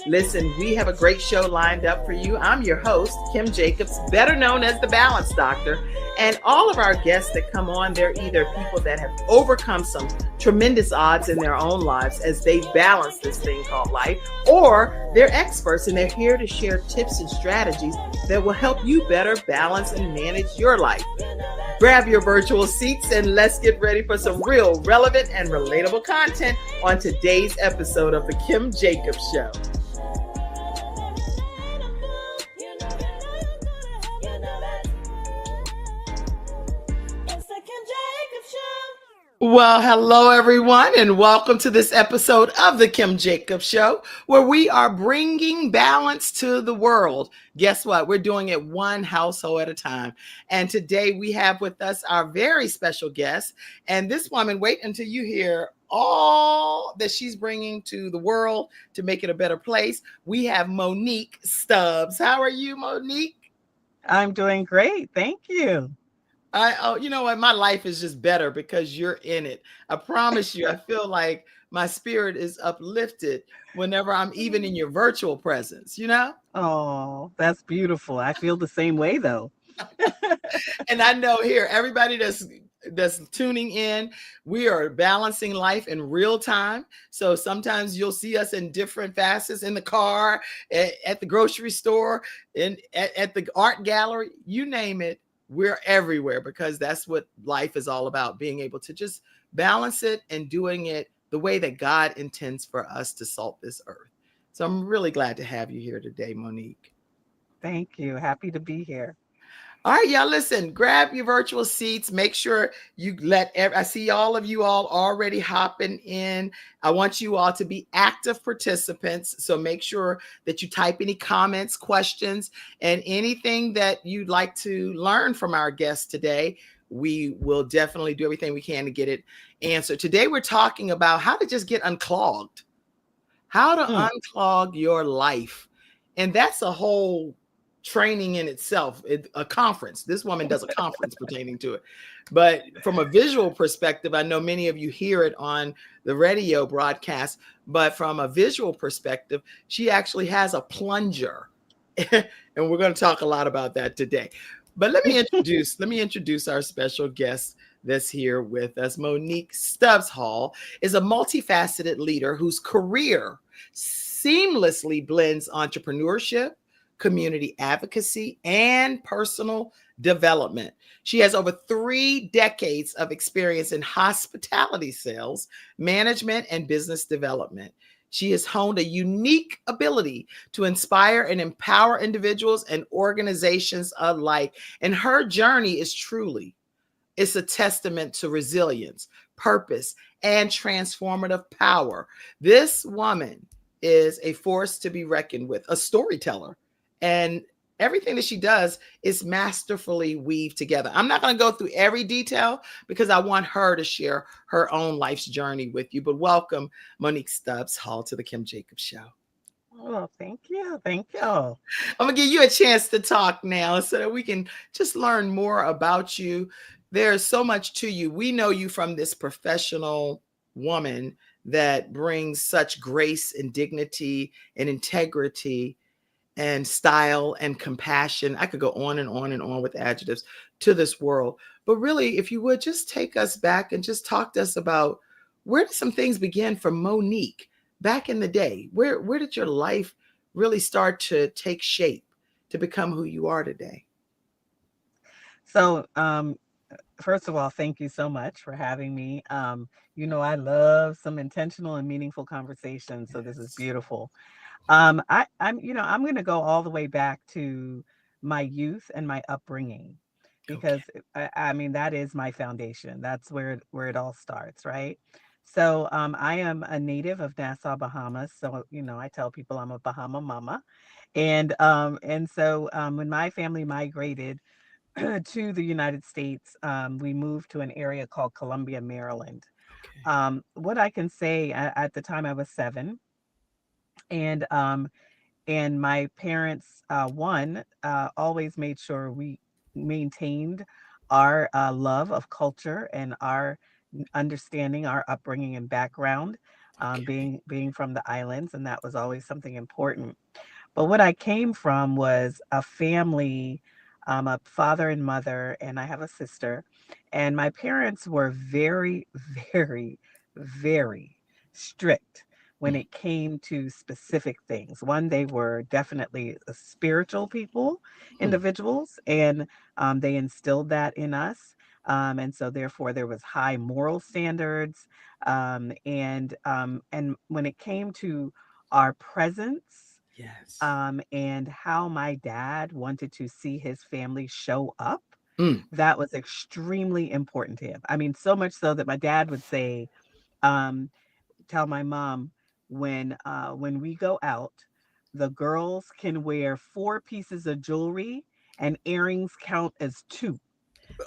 Listen, we have a great show lined up for you. I'm your host, Kim Jacobs, better known as the Balance Doctor. And all of our guests that come on, they're either people that have overcome some tremendous odds in their own lives as they balance this thing called life, or they're experts and they're here to share tips and strategies that will help you better balance and manage your life. Grab your virtual seats and let's get ready for some real, relevant, and relatable content on today's episode of The Kim Jacobs Show. Well, hello, everyone, and welcome to this episode of The Kim Jacobs Show, where we are bringing balance to the world. Guess what? We're doing it one household at a time. And today we have with us our very special guest. And this woman, wait until you hear all that she's bringing to the world to make it a better place. We have Monique Stubbs. How are you, Monique? I'm doing great. Thank you. You know what? My life is just better because you're in it. I promise you, I feel like my spirit is uplifted whenever I'm even in your virtual presence, you know? Oh, that's beautiful. I feel the same way though. And I know here, everybody that's tuning in, we are balancing life in real time. So sometimes you'll see us in different facets in the car, at the grocery store, at the art gallery, you name it. We're everywhere because that's what life is all about, being able to just balance it and doing it the way that God intends for us to salt this earth. So I'm really glad to have you here today, Monique. Thank you. Happy to be here. All right, y'all, listen, grab your virtual seats. Make sure you I see all of you all already hopping in. I want you all to be active participants. So make sure that you type any comments, questions, and anything that you'd like to learn from our guests today. We will definitely do everything we can to get it answered. Today, we're talking about how to just get unclogged, how to unclog your life. And that's a whole training in itself, a conference. This woman does a conference pertaining to it. But from a visual perspective, I know many of you hear it on the radio broadcast, but from a visual perspective, she actually has a plunger. And we're going to talk a lot about that today. But let me introduce our special guest that's here with us. Monique Stubbs-Hall is a multifaceted leader whose career seamlessly blends entrepreneurship, community advocacy, and personal development. She has over 3 decades of experience in hospitality sales, management, and business development. She has honed a unique ability to inspire and empower individuals and organizations alike. And her journey it's a testament to resilience, purpose, and transformative power. This woman is a force to be reckoned with, a storyteller. And everything that she does is masterfully weaved together. I'm not going to go through every detail because I want her to share her own life's journey with you. But welcome, Monique Stubbs-Hall, to the Kim Jacobs Show. Oh, thank you. Thank you. I'm going to give you a chance to talk now so that we can just learn more about you. There's so much to you. We know you from this professional woman that brings such grace and dignity and integrity and style and compassion. I could go on and on and on with adjectives to this world. But really, if you would just take us back and just talk to us about where did some things begin for Monique back in the day? Where did your life really start to take shape to become who you are today? So, first of all, thank you so much for having me. I love some intentional and meaningful conversations. So this is beautiful. I'm going to go all the way back to my youth and my upbringing, because I mean, that is my foundation. That's where it all starts, right? So I am a native of Nassau, Bahamas. So, I tell people I'm a Bahama mama. And so when my family migrated to the United States, we moved to an area called Columbia, Maryland. What I can say, at the time I was 7, and my parents, always made sure we maintained our love of culture and our understanding, our upbringing and background. Okay. being from the islands, and that was always something important. But what I came from was a family, a father and mother, and I have a sister. And my parents were very, very, very strict when Mm, it came to specific things. One, they were definitely spiritual people, mm, individuals, and they instilled that in us. And so, therefore, there was high moral standards. And when it came to our presence, yes. and how my dad wanted to see his family show up, Mm. that was extremely important to him. I mean, so much so that my dad would say, um, tell my mom, when we go out, the girls can wear 4 pieces of jewelry and earrings count as two.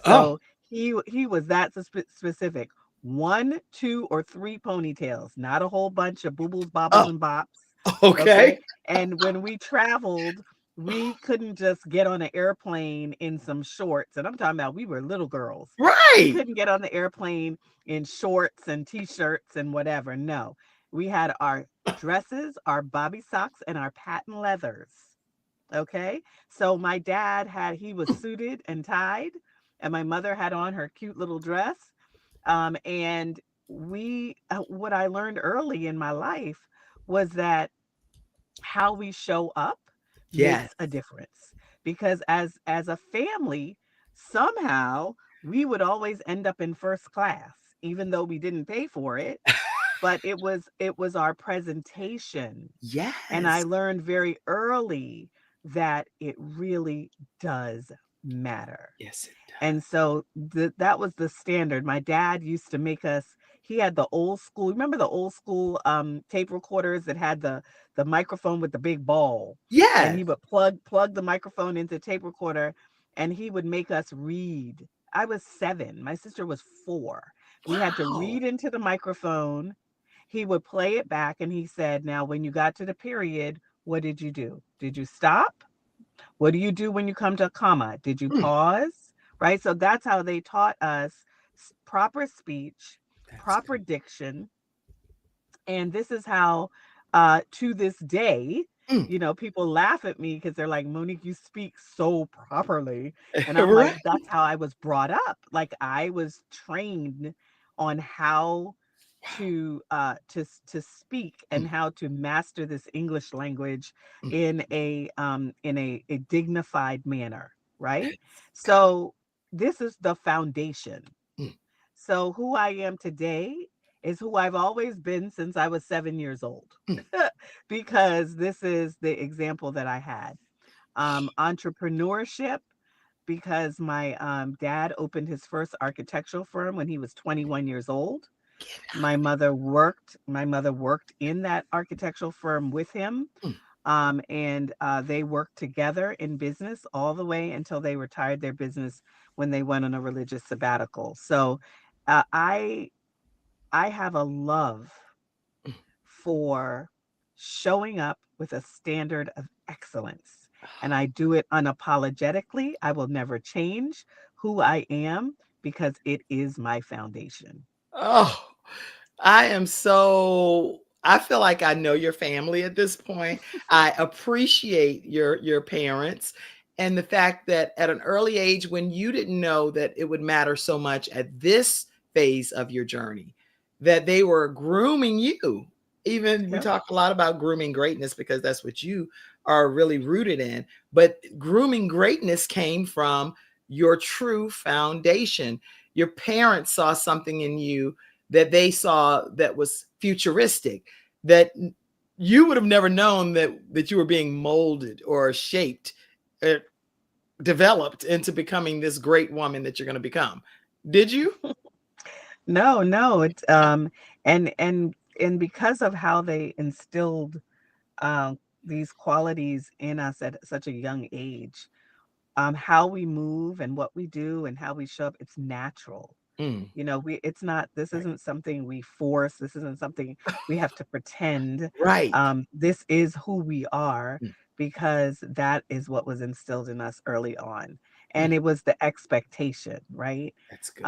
Oh, So he was that specific. 1, 2, or 3 ponytails, not a whole bunch of boobles, bobbles, oh, and bops. okay. Okay. And when we traveled, we couldn't just get on an airplane in some shorts. And I'm talking about we were little girls. We Right. couldn't get on the airplane in shorts and t-shirts and whatever. No. We had our dresses, our bobby socks, and our patent leathers. Okay. So my dad he was suited and tied, and my mother had on her cute little dress. And what I learned early in my life was that how we show up Yes. makes a difference, because as a family, somehow we would always end up in first class, even though we didn't pay for it, but it was our presentation. And I Yes. learned very early that it really does matter. Yes, it And so that was the standard. My dad used to make us, he had the old school, remember the old school tape recorders that had the microphone with the big ball? And yes. he would plug the microphone into the tape recorder, and he would make us read. I was 7, my sister was 4. We had to Wow. read into the microphone. He would play it back, and he said, "Now, when you got to the period, what did you do? Did you stop? What do you do when you come to a comma? Did you Mm, pause?" Right? So that's how they taught us proper speech, that's proper good. diction. And this is how, to this day, Mm, people laugh at me because they're like, "Monique, you speak so properly." And I'm like, right. that's how I was brought up. Like, I was trained on how Wow. to speak and Mm, how to master this English language mm, in a dignified manner, right? that's good. So this is the foundation. Mm, So who I am today is who I've always been since I was 7 years old, mm. because this is the example that I had. Entrepreneurship, because my dad opened his first architectural firm when he was 21 years old. Get My out. mother worked in that architectural firm with him. Mm, And they worked together in business all the way until they retired their business when they went on a religious sabbatical. So uh, I I have a love mm. for showing up with a standard of excellence, and I do it unapologetically. I will never change who I am because it is my foundation. Oh, I feel like I know your family at this point. I appreciate your parents and the fact that at an early age when you didn't know that it would matter so much at this phase of your journey, that they were grooming you. Even we Yep. talk a lot about grooming greatness because that's what you are really rooted in, but grooming greatness came from your true foundation. Your parents saw something in you that they saw that was futuristic, that you would have never known that you were being molded or shaped, uh, developed into becoming this great woman that you're going to become. Did you? No, no, it's and because of how they instilled these qualities in us at such a young age, how we move and what we do and how we show up, it's natural. Mm, It's not, this right. isn't something we force. This isn't something we have to pretend. Right. This is who we are, Mm, because that is what was instilled in us early on. and it was the expectation, right? That's good.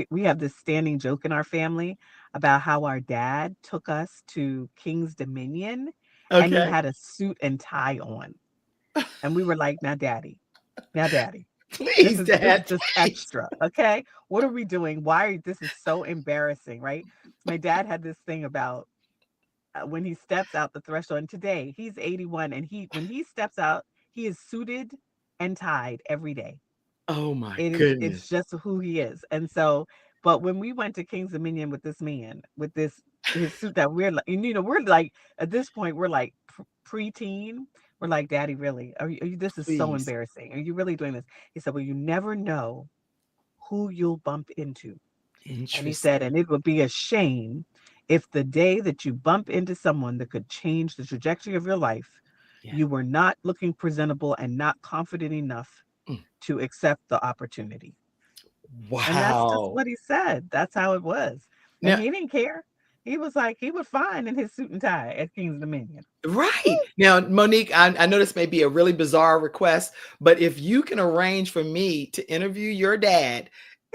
We have this standing joke in our family about how our dad took us to King's Dominion, and he Okay. had a suit and tie on, and we were like, now, daddy, Please, this is Dad, just please. extra, okay? What are we doing? Why are this is so embarrassing, right? My dad had this thing about when he steps out the threshold. And today he's 81, and he when he steps out, he is suited and tied every day. Oh my It's goodness. just who he is. And so, but when we went to King's Dominion with this man, with this his suit that we're like, and, we're like at this point we're like preteen. We're like, Daddy, really? Are you? This is so Please. embarrassing. Are you really doing this? He said, well, you never know who you'll bump into. And he said, Interesting. and it would be a shame if the day that you bump into someone that could change the trajectory of your life, Yeah. you were not looking presentable and not confident enough Mm. to accept the opportunity. And that's just Wow. what he said. That's how it was. And Now, he didn't care. He was like, he was fine in his suit and tie at King's Dominion. right. Now, Monique, I know this may be a really bizarre request, but if you can arrange for me to interview your dad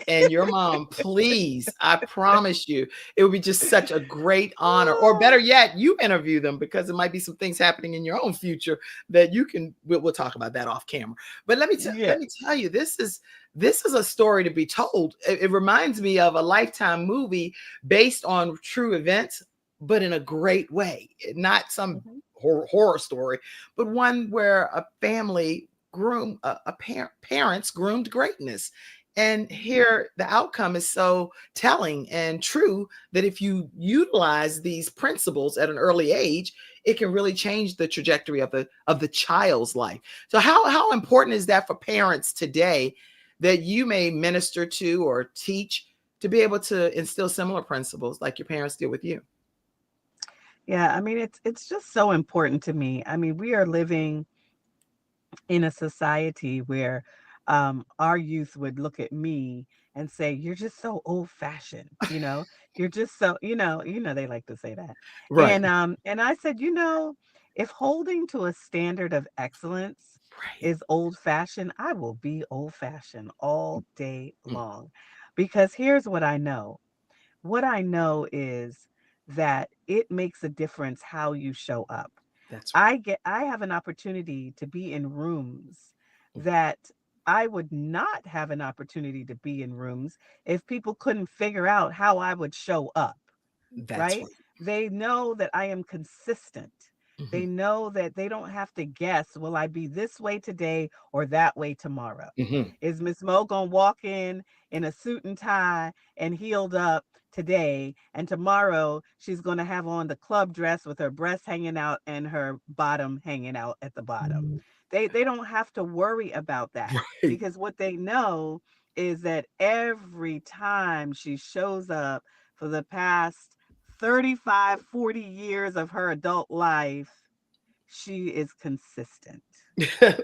and your mom, please, I promise you, it would be just such a great honor. Or better yet, you interview them because it might be some things happening in your own future that you can. We'll talk about that off camera. But Yeah. let me tell you, this is a story to be told. It reminds me of a Lifetime movie based on true events, but in a great way. Not some Mhm. horror story, but one where a family parents groomed greatness. And Mhm. here the outcome is so telling and true that if you utilize these principles at an early age, it can really change the trajectory of the child's life. So how important is that for parents today that you may minister to or teach to be able to instill similar principles like your parents did with you? Yeah, I mean it's just so important to me. I mean, we are living in a society where our youth would look at me and say, "You're just so old fashioned," You're just so, they like to say that. Right. And I said, if holding to a standard of excellence Right. is old fashioned, I will be old fashioned all day Mm, long, because here's what I know. What I know is that it makes a difference how you show up. that's right. I have an opportunity to be in rooms Mm, that I would not have an opportunity to be in rooms if people couldn't figure out how I would show up, that's right? right. They know that I am consistent. They Mhm, know that they don't have to guess, will I be this way today or that way tomorrow? mhm. Is Miss Mo gonna walk in a suit and tie and heeled up today, and tomorrow she's gonna have on the club dress with her breasts hanging out and her bottom hanging out at the bottom? They don't have to worry about that, Right. because what they know is that every time she shows up for the past 35, 40 years of her adult life, she is consistent.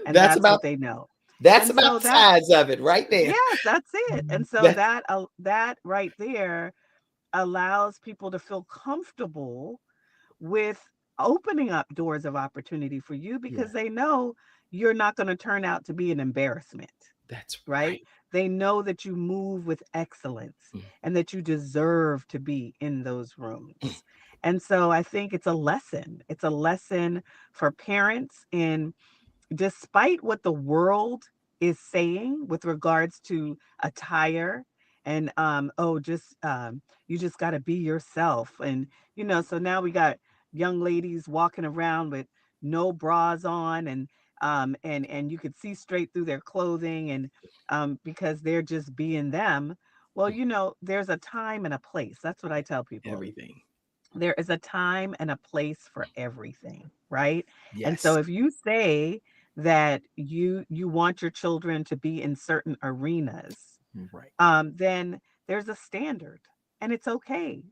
And That's that's about what they know. that's And about so the that, size of it right there. yes, that's it. And so That's that right there allows people to feel comfortable with opening up doors of opportunity for you, yeah, because they know you're not going to turn out to be an embarrassment, that's right? right. They know that you move with excellence Mm, and that you deserve to be in those mm, rooms. And so I think it's a lesson. It's a lesson for parents in, despite what the world is saying with regards to attire, and just you just got to be yourself. And so now we got young ladies walking around with no bras on, and you could see straight through their clothing, and because they're just being them. Well, mm. there's a time and a place. That's what I tell people. Everything. There is a time and a place for everything, right? And so Yes. if you say that you want your children to be in certain arenas, Right. then there's a standard, and it's okay.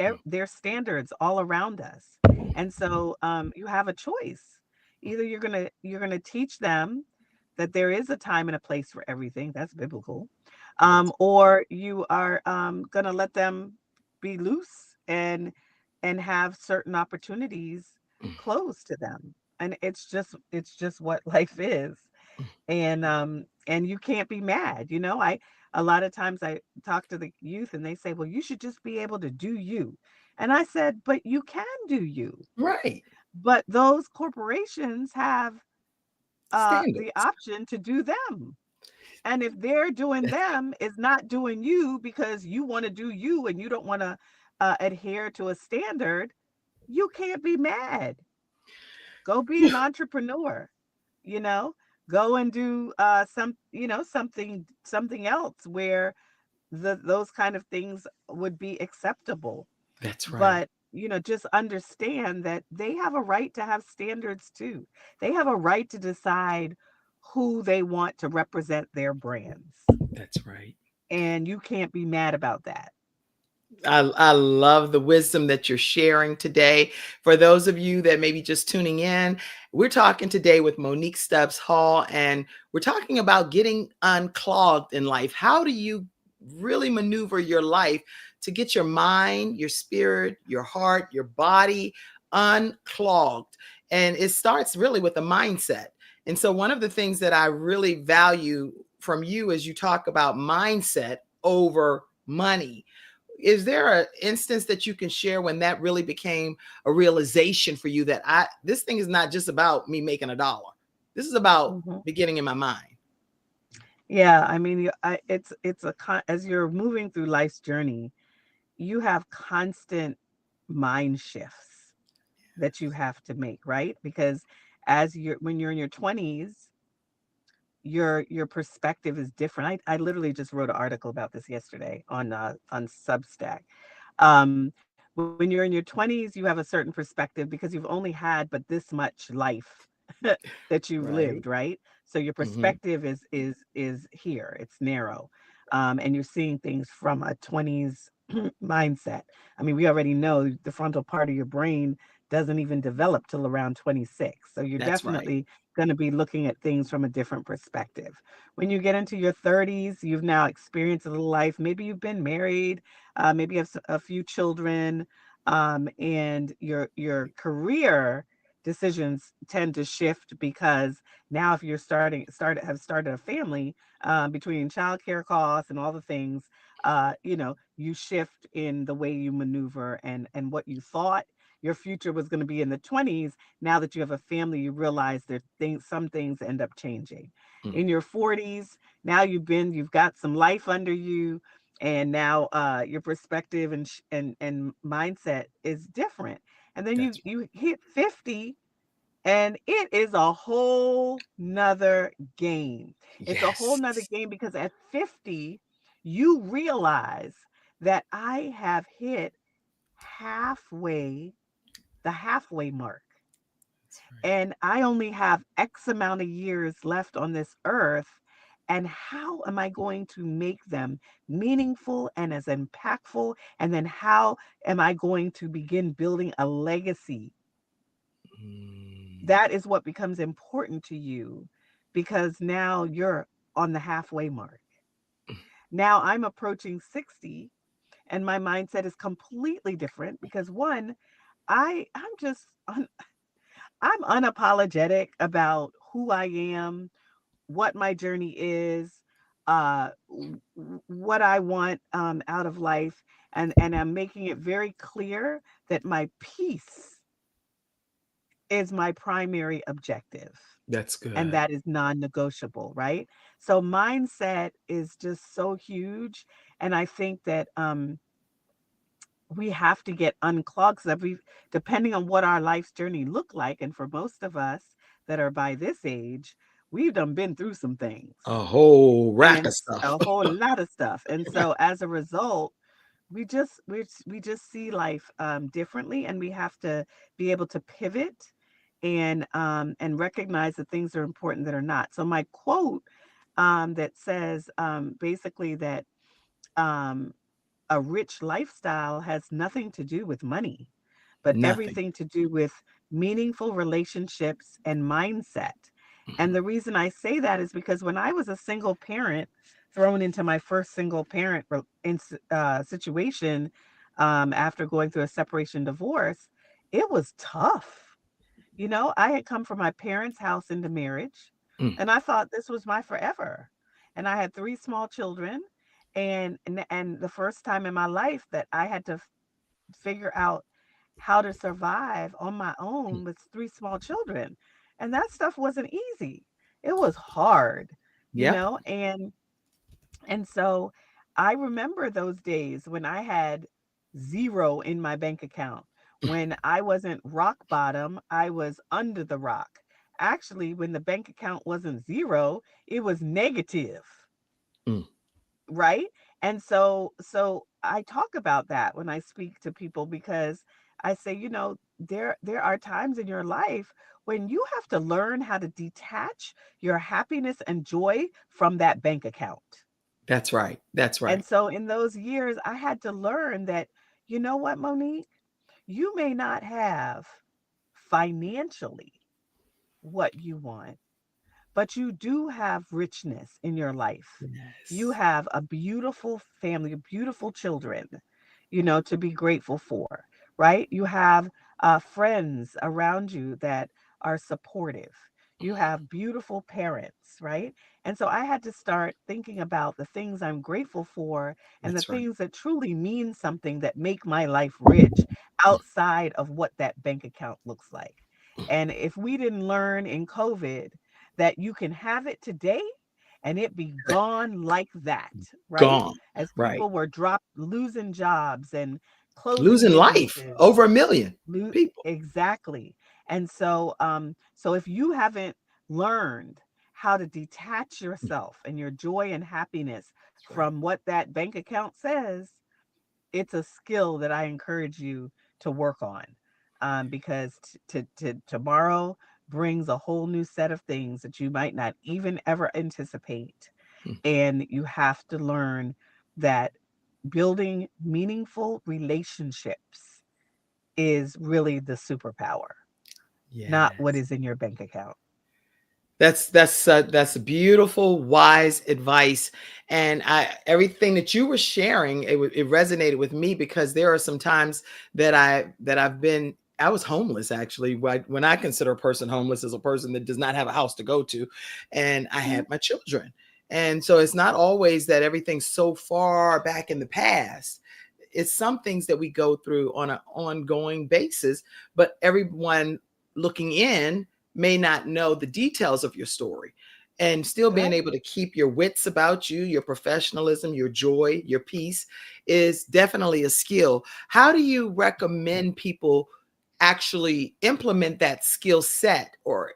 Mm, There's standards all around us, and so you have a choice. mm. Either you're gonna teach them that there is a time and a place for everything. That's biblical. That's Or you are gonna let them be loose and have certain opportunities mm, closed to them. And it's just what life is. And you can't be mad. I a lot of times I talk to the youth and they say, well, you should just be able to do you. And I said, but you can do you. Right. But those corporations have the Standards. option to do them. And if they're doing That's them is not doing you because you want to do you and you don't want to adhere to a standard, you can't be mad. Go be an entrepreneur, you know, go and do something else where those kind of things would be acceptable. that's right. But just understand that they have a right to have standards too. They have a right to decide who they want to represent their brands, That's right. and you can't be mad about that. I love the wisdom that you're sharing today. For those of you that may be just tuning in, we're talking today with Monique Stubbs-Hall, and we're talking about getting unclogged in life. How do you really maneuver your life to get your mind, your spirit, your heart, your body unclogged? And it starts really with a mindset. And so, one of the things that I really value from you is you talk about mindset over money. Is there an instance that you can share when that really became a realization for you that this thing is not just about me making a dollar. This is about Mhm. beginning in my mind. Yeah, I mean, as you're moving through life's journey, you have constant mind shifts that you have to make, right? Because when you're in your 20s, your perspective is different. I literally just wrote an article about this yesterday on Substack. When you're in your 20s, you have a certain perspective because you've only had but this much life that you've lived, Right. right? So your Hmm. perspective is here. It's narrow. And you're seeing things from a 20s mindset. I mean, we already know the frontal part of your brain doesn't even develop till around 26. So you're That's right. definitely going to be looking at things from a different perspective. When you get into your 30s, you've now experienced a little life. Maybe you've been married, maybe you have a few children, and your career decisions tend to shift because now if you're have started a family, between childcare costs and all the things, you shift in the way you maneuver, and what you thought your future was going to be in the 20s. Now that you have a family, you realize some things end up changing. Mm. In your 40s, now you've got some life under you, and now your perspective and mindset is different. And then you That's you hit 50, and it is a whole nother game. right. It's a whole Yes. nother game because at 50, you realize that I have hit halfway, the halfway mark. That's right. And I only have X amount of years left on this earth. And how am I going to make them meaningful and as impactful? And then how am I going to begin building a legacy? Mm. That is what becomes important to you, because now you're on the halfway mark. Now I'm approaching 60, and my mindset is completely different because one, I'm unapologetic about who I am, what my journey is, what I want out of life, and I'm making it very clear that my peace is my primary objective, That's and good. that is non-negotiable, right? So mindset is just so huge, and I think that we have to get unclogged so that depending on what our life's journey look like, and for most of us that are by this age, we've done been through some things, A whole rack and of stuff. a whole lot of stuff. And so as a result, we just see life differently, and we have to be able to pivot and recognize that things are important that are not. So my quote that says basically that um, a rich lifestyle has nothing to do with money, but Nothing. everything to do with meaningful relationships and mindset. And Mhm. the reason I say that is because when I was a single parent, thrown into my first single parent situation, after going through a separation divorce, it was tough. I had come from my parents' house into marriage. Mm. And I thought this was my forever. And I had three small children. And the first time in my life that I had to figure out how to survive on my Mm. own with three small children. And that stuff wasn't easy. It was hard, you Yep. know, and so I remember those days when I had zero in my bank account. When I wasn't rock bottom, I was under the rock. Actually, when the bank account wasn't zero, it was negative, Mm. right? And so I talk about that when I speak to people, because I say, there are times in your life when you have to learn how to detach your happiness and joy from that bank account. That's right. That's And right. so in those years, I had to learn that, you know what, Monique, you may not have financially what you want, but you do have richness in your life. You Yes. have a beautiful family, beautiful children, to be grateful for, right? You have friends around you that are supportive. You have beautiful parents, right? And so I had to start thinking about the things I'm grateful for and the That's right. things that truly mean something that make my life rich outside of what that bank account looks like. And if we didn't learn in COVID that you can have it today and it be gone like that, right? Gone. As Right. people were losing jobs and closing Losing life. businesses. Over a million lo- people. exactly. And so if you haven't learned how to detach yourself and your joy and happiness That's right. from what that bank account says, it's a skill that I encourage you to work on, because tomorrow brings a whole new set of things that you might not even ever anticipate. Mm. And you have to learn that building meaningful relationships is really the superpower, not what Yes. is in your bank account. That's beautiful, wise advice, and I everything that you were sharing, it resonated with me because there are some times that I've been. I was homeless actually. When I consider a person homeless as a person that does not have a house to go to, and I Mhm. had my children, and so it's not always that everything's so far back in the past. It's some things that we go through on an ongoing basis, but everyone looking in may not know the details of your story, and still being Right. able to keep your wits about you, your professionalism, your joy, your peace is definitely a skill. How do you recommend people actually implement that skill set or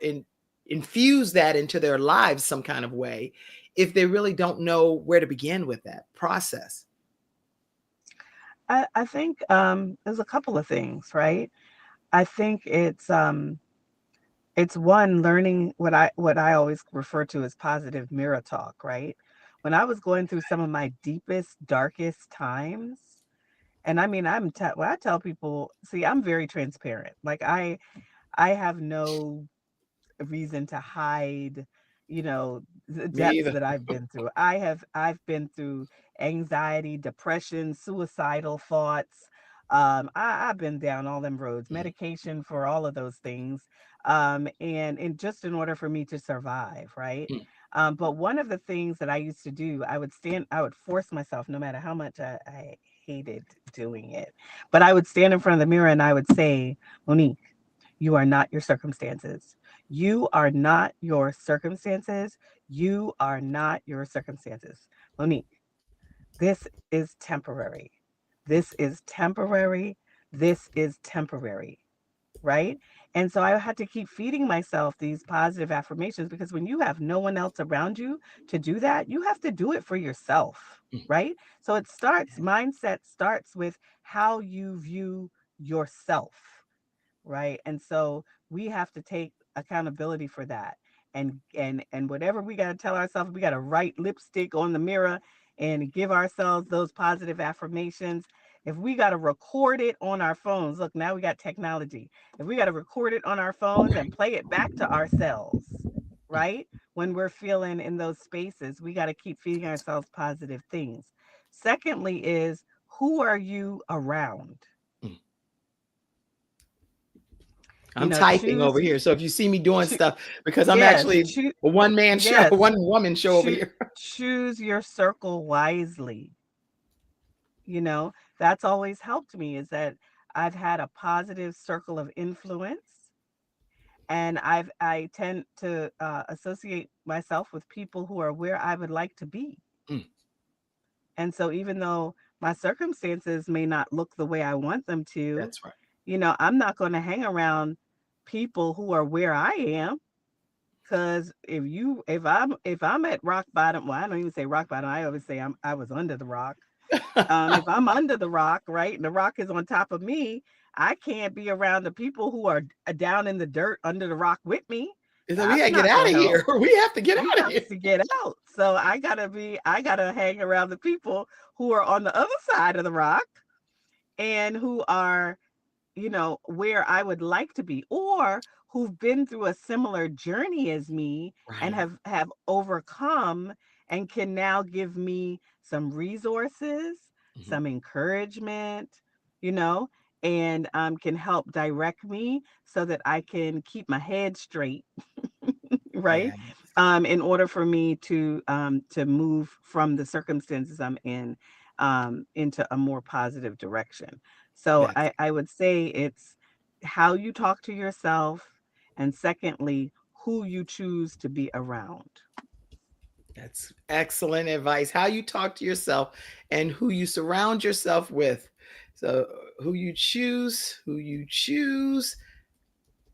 infuse that into their lives some kind of way if they really don't know where to begin with that process? I think there's a couple of things, right? I think it's one, learning what I always refer to as positive mirror talk, right? When I was going through some of my deepest, darkest times, and I mean, when I tell people, see, I'm very transparent. Like I have no reason to hide, the Me depths either. that I've been through. I've been through anxiety, depression, suicidal thoughts. I've been down all them roads, Mm. medication for all of those things. And just in order for me to survive, right? Mm. But one of the things that I used to do, I would force myself, no matter how much I hated doing it, but I would stand in front of the mirror and I would say, Monique, you are not your circumstances. You are not your circumstances. You are not your circumstances. Monique, this is temporary. This is temporary. This is temporary. Right. And so I had to keep feeding myself these positive affirmations, because when you have no one else around you to do that, you have to do it for yourself. Mm. Right. So mindset starts with how you view yourself, right? And so we have to take accountability for that. And whatever we got to tell ourselves, we got to write lipstick on the mirror and give ourselves those positive affirmations. If we got to record it on our phones, look, now we got technology. If we got to record it on our phones and play it back to ourselves, right? When we're feeling in those spaces, we got to keep feeding ourselves positive things. Secondly, is who are you around? Mm. I'm typing over here. So if you see me doing choo- stuff, because I'm yes, actually a one-man show, yes, one woman show over here. choose your circle wisely. You know, that's always helped me, is that I've had a positive circle of influence, and I tend to associate myself with people who are where I would like to be. Mm, And so even though my circumstances may not look the way I want them to, that's right. I'm not going to hang around people who are where I am. Because if I'm at rock bottom, well, I don't even say rock bottom. I always say I was under the rock. If I'm under the rock, right, and the rock is on top of me, I can't be around the people who are down in the dirt under the rock with me. So we That's gotta get not out gonna of help. here. We have to get We out of have here. to get out. So I gotta hang around the people who are on the other side of the rock, and who are, where I would like to be, or who've been through a similar journey as me and Right. have overcome, and can now give me some resources, Mhm. some encouragement, you know, and can help direct me so that I can keep my head straight, Yeah. right? In order for me to move from the circumstances I'm in, into a more positive direction. So That's I would say it's how you talk to yourself, and secondly, who you choose to be around. That's excellent advice. How you talk to yourself and who you surround yourself with. So who you choose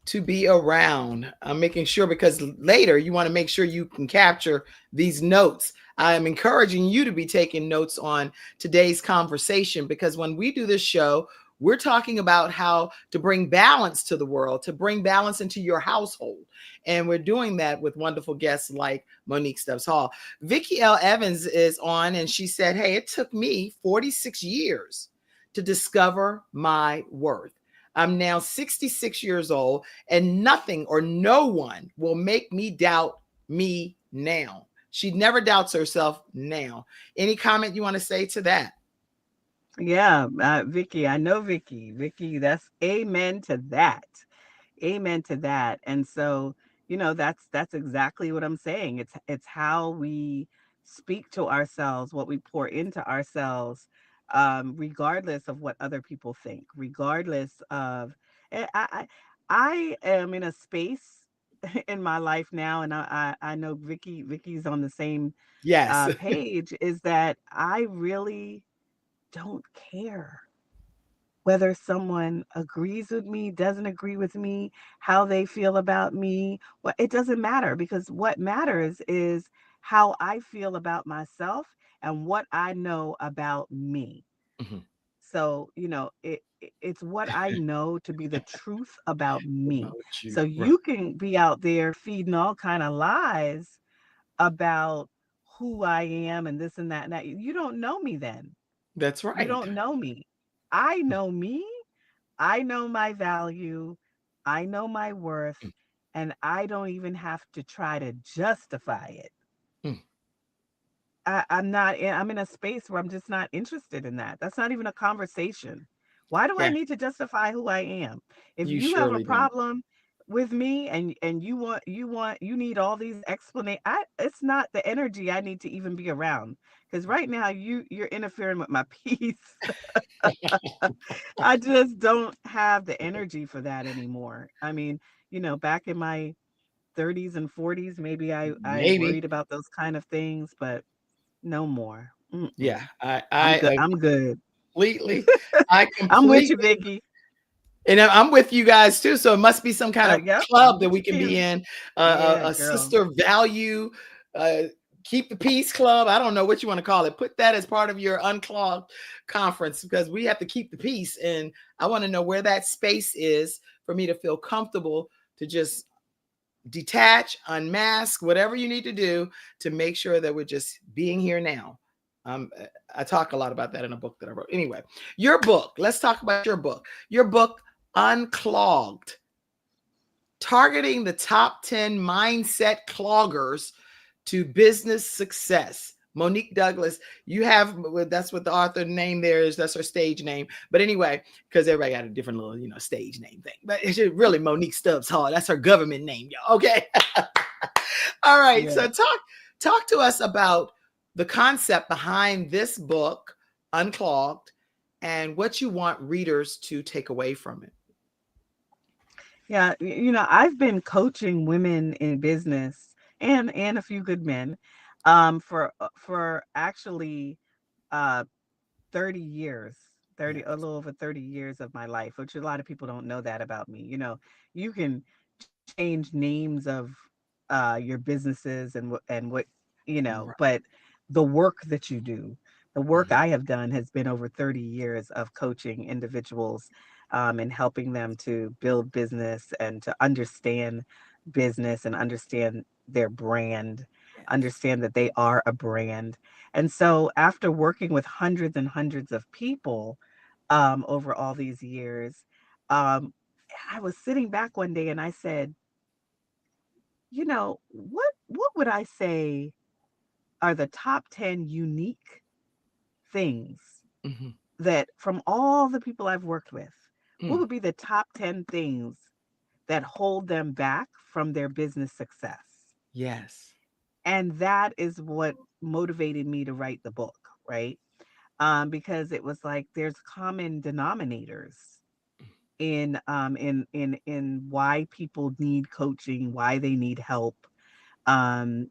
to be around. I'm making sure, because later you want to make sure you can capture these notes. I'm encouraging you to be taking notes on today's conversation, because when we do this show, we're talking about how to bring balance to the world, to bring balance into your household. And we're doing that with wonderful guests like Monique Stubbs-Hall. Vicki L. Evans is on, and she said, hey, it took me 46 years to discover my worth. I'm now 66 years old, and nothing or no one will make me doubt me now. She never doubts herself now. Any comment you want to say to that? Yeah, Vicky, I know Vicky. Vicky, that's amen to that. Amen to that. And so, that's exactly what I'm saying. It's how we speak to ourselves, what we pour into ourselves, regardless of what other people think, regardless of. I am in a space in my life now, and I know Vicky's on the same Yes. page. Is that I really don't care whether someone agrees with me, doesn't agree with me, how they feel about me. Well, it doesn't matter, because what matters is how I feel about myself and what I know about me. Mhm. So, it's what I know to be the truth about me. About So you. Right. you can be out there feeding all kind of lies about who I am and this and that and that. You don't know me then. That's You right. don't know me. I know me. I know my value. I know my worth. And I don't even have to try to justify it. Mm. I'm in a space where I'm just not interested in that. That's not even a conversation. Why do I Yeah, need to justify who I am? If you you have a surely don't. problem with me, and you need all these explanations, it's not the energy I need to even be around, because right now you're interfering with my peace. I just don't have the energy for that anymore. I mean, back in my 30s and 40s, maybe I Maybe. worried about those kind of things, but no more. Yeah, Mm-mm. I, I'm good. I I'm good. completely, I I'm with completely, you, Vicky. and I'm with you guys too. So it must be some kind of Yep, I'm club that with we you, can be Candy. in, Yeah, a girl. sister value, uh, keep the peace club. I don't know what you want to call it. Put that as part of your Unclogged conference, because we have to keep the peace. And I want to know where that space is for me to feel comfortable to just detach, unmask, whatever you need to do to make sure that we're just being here now. Um, I talk a lot about that in a book that I wrote. Anyway, your book. Let's talk about your book. Your book, Unclogged, targeting the top 10 mindset cloggers to business success. Monique Douglas. You have, that's what the author name there is. That's her stage name. But anyway, because everybody got a different little, stage name thing. But it's really Monique Stubbs-Hall. That's her government name, y'all. Okay. All right. Yeah. So talk to us about the concept behind this book, Unclogged, and what you want readers to take away from it. Yeah, I've been coaching women in business and a few good men for actually uh 30 years, 30 a Yes. little over 30 years of my life, which a lot of people don't know that about me. You can change names of your businesses and what, Right. but the work that you do, the work Mhm. I have done has been over 30 years of coaching individuals and helping them to build business and to understand business and understand their brand, Yes. understand that they are a brand. And so after working with hundreds and hundreds of people over all these years, um, I was sitting back one day and I said, what would I say are the top 10 unique things Mhm. that from all the people I've worked with, what Mm. would be the top 10 things that hold them back from their business success? Yes. And that is what motivated me to write the book, right? Because it was like there's common denominators in why people need coaching, why they need help. Um,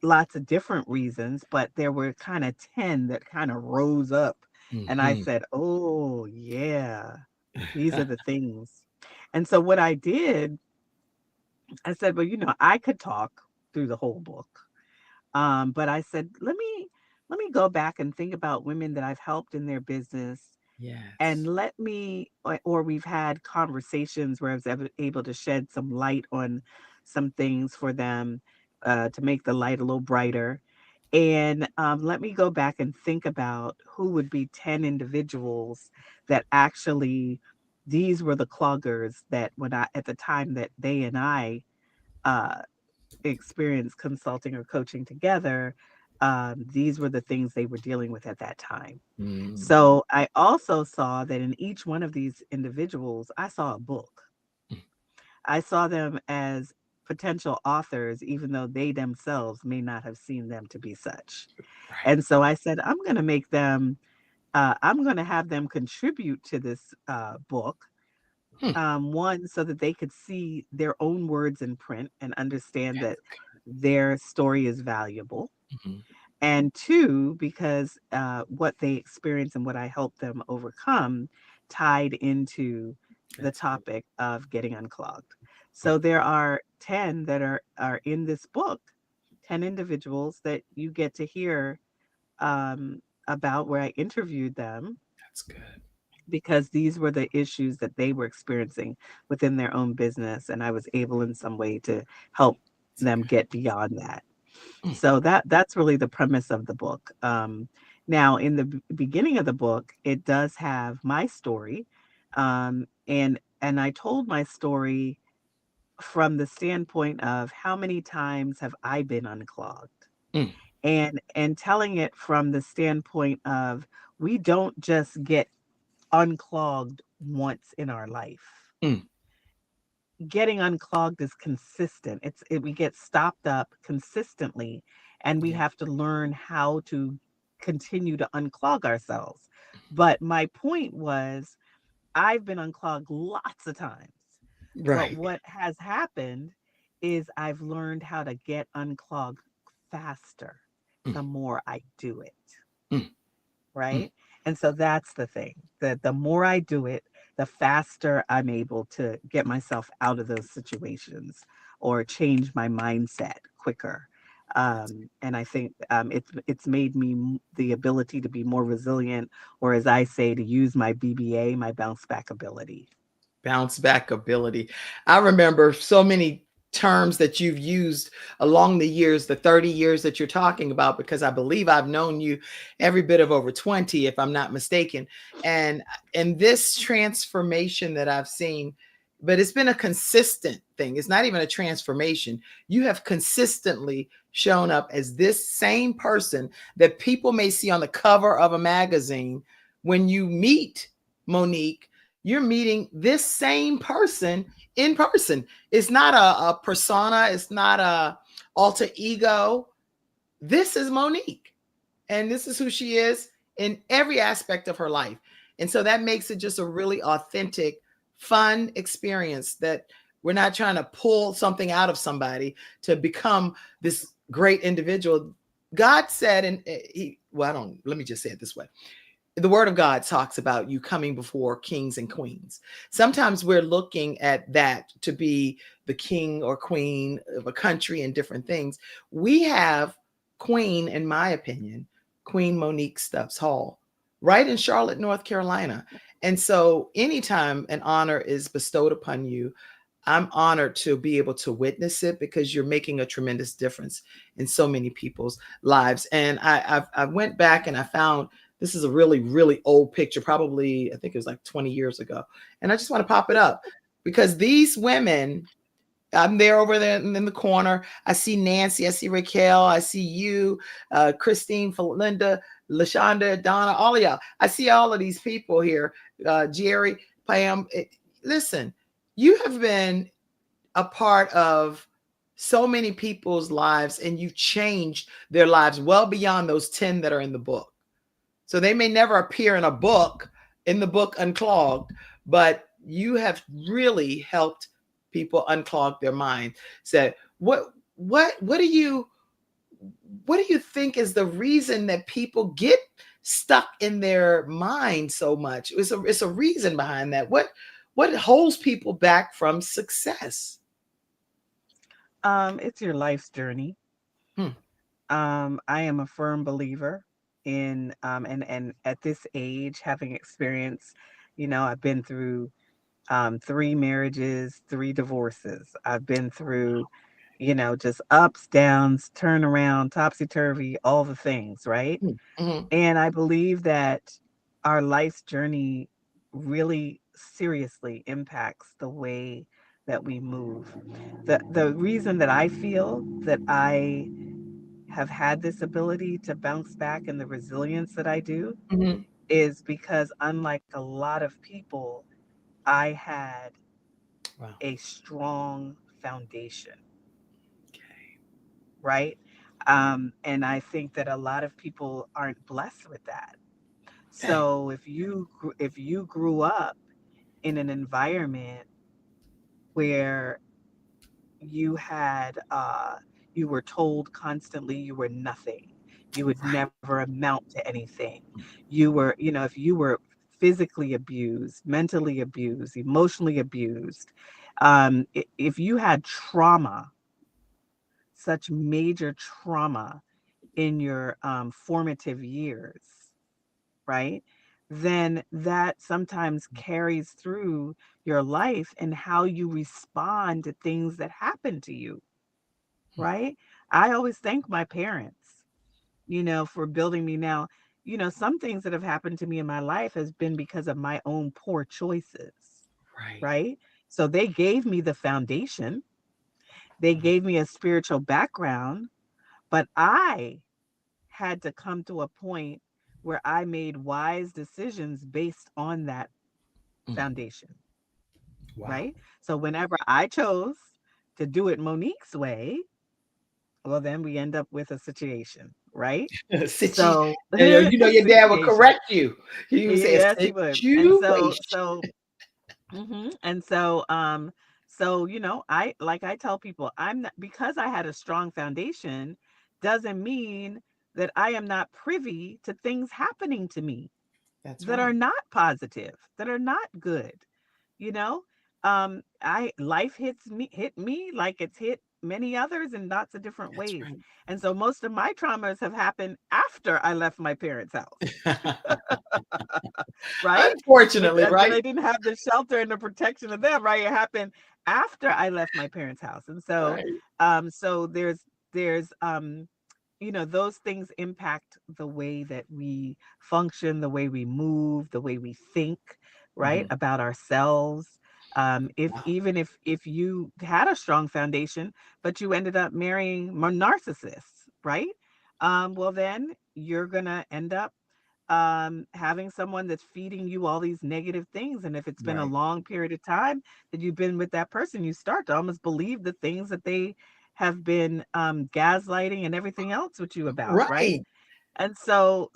Lots of different reasons, but there were kind of 10 that kind of rose up. And I Mhm. said, oh, yeah, these are the things. And so what I did, I said, well, I could talk through the whole book. But I said, let me go back and think about women that I've helped in their business and Yes. let me or we've had conversations where I was able to shed some light on some things for them to make the light a little brighter. And let me go back and think about who would be 10 individuals that actually these were the cloggers that when I at the time that they and I uh, experienced consulting or coaching together, these were the things they were dealing with at that time. Mm. So I also saw that in each one of these individuals, I saw a book. I saw them as potential authors, even though they themselves may not have seen them to be such. Right. And so I said, I'm going to have them contribute to this book. Hmm. One, so that they could see their own words in print and understand that That's good. their story is valuable. Mhm. And two, because what they experience and what I help them overcome tied into the That's good. topic of getting unclogged. Mm. So there are 10 that are in this book, 10 individuals that you get to hear about where I interviewed them That's good. because these were the issues that they were experiencing within their own business. And I was able in some way to help That's them good. get beyond that. Mm. So that's really the premise of the book. Now, in the beginning of the book, it does have my story, and I told my story from the standpoint of how many times have I been unclogged, Mm. and telling it from the standpoint of we don't just get unclogged once in our life. Mm. Getting unclogged is consistent. We get stopped up consistently, and we Yeah. have to learn how to continue to unclog ourselves. But my point was, I've been unclogged lots of times. But Right. what has happened is I've learned how to get unclogged faster Mm. the more I do it. Mm. Mm. Right? And so that's the thing. The more I do it, the faster I'm able to get myself out of those situations or change my mindset quicker. That's And I think it's made me the ability to be more resilient, or as I say, to use my BBA, my bounce back ability. bounce back ability. I remember so many terms that you've used along the years, the 30 years that you're talking about, because I believe I've known you every bit of over 20, if I'm not mistaken. And this transformation that I've seen, but it's been a consistent thing. It's not even a transformation. You have consistently shown up as this same person that people may see on the cover of a magazine. When you meet Monique, you're meeting this same person in person. It's not a persona, it's not a alter ego. This is Monique, and this is who she is in every aspect of her life. And so that makes it just a really authentic, fun experience, that we're not trying to pull something out of somebody to become this great individual. God said, and let me just say it this way. The word of God talks about you coming before kings and queens. Sometimes we're looking at that to be the king or queen of a country and different things. We have Queen, in my opinion, Queen Monique Stubbs-Hall, right in Charlotte, North Carolina. And so anytime an honor is bestowed upon you, I'm honored to be able to witness it, because you're making a tremendous difference in so many people's lives. And I went back and I found, this is a really, really old picture, probably, I think it was like 20 years ago. And I just want to pop it up, because these women, I'm there over there in the corner. I see Nancy, I see Raquel, I see you, Christine, Linda, LaShonda, Donna, all of y'all. I see all of these people here, Jerry, Pam. Listen, you have been a part of so many people's lives, and you changed their lives well beyond those 10 that are in the book. So they may never appear in the book Unclogged, but you have really helped people unclog their mind. So what do you think is the reason that people get stuck in their mind so much? It's a reason behind that. What holds people back from success? It's your life's journey. Hmm. I am a firm believer in and at this age, having experienced, I've been through 3 marriages, 3 divorces. I've been through, just ups, downs, turnaround, topsy turvy, all the things, right? Mm-hmm. And I believe that our life's journey really seriously impacts the way that we move. The reason that I feel that I have had this ability to bounce back and the resilience that I do Mm-hmm. is because, unlike a lot of people, I had Wow. a strong foundation, Okay. right? And I think that a lot of people aren't blessed with that. Okay. So if you grew up in an environment where you had you were told constantly you were nothing, you would Right. never amount to anything, you were, if you were physically abused, mentally abused, emotionally abused, if you had trauma, such major trauma in your formative years, right? Then that sometimes carries through your life and how you respond to things that happen to you, right? I always thank my parents, for building me. Now, some things that have happened to me in my life has been because of my own poor choices, Right. right? So they gave me the foundation, they gave me a spiritual background, but I had to come to a point where I made wise decisions based on that Mm. foundation, Wow. right? So whenever I chose to do it Monique's way, well, then we end up with a situation, right? So, Your dad will situation. correct you. He would say a Yes, he would. And situation. so, I tell people, I'm not, because I had a strong foundation, doesn't mean that I am not privy to things happening to me That's that are right. not positive, that are not good. You know, I life hit me like it's hit many others in lots of different That's ways. right. And so most of my traumas have happened after I left my parents' house, right? Unfortunately, When right? I didn't have the shelter and the protection of them, right? It happened after I left my parents' house. And so Right. so there's those things impact the way that we function, the way we move, the way we think, right, Mhm. about ourselves. If Wow. even if you had a strong foundation, but you ended up marrying narcissists, right? Well, then you're gonna end up having someone that's feeding you all these negative things. And if it's been a Right. long period of time that you've been with that person, you start to almost believe the things that they have been gaslighting and everything else with you about, right? Right. And so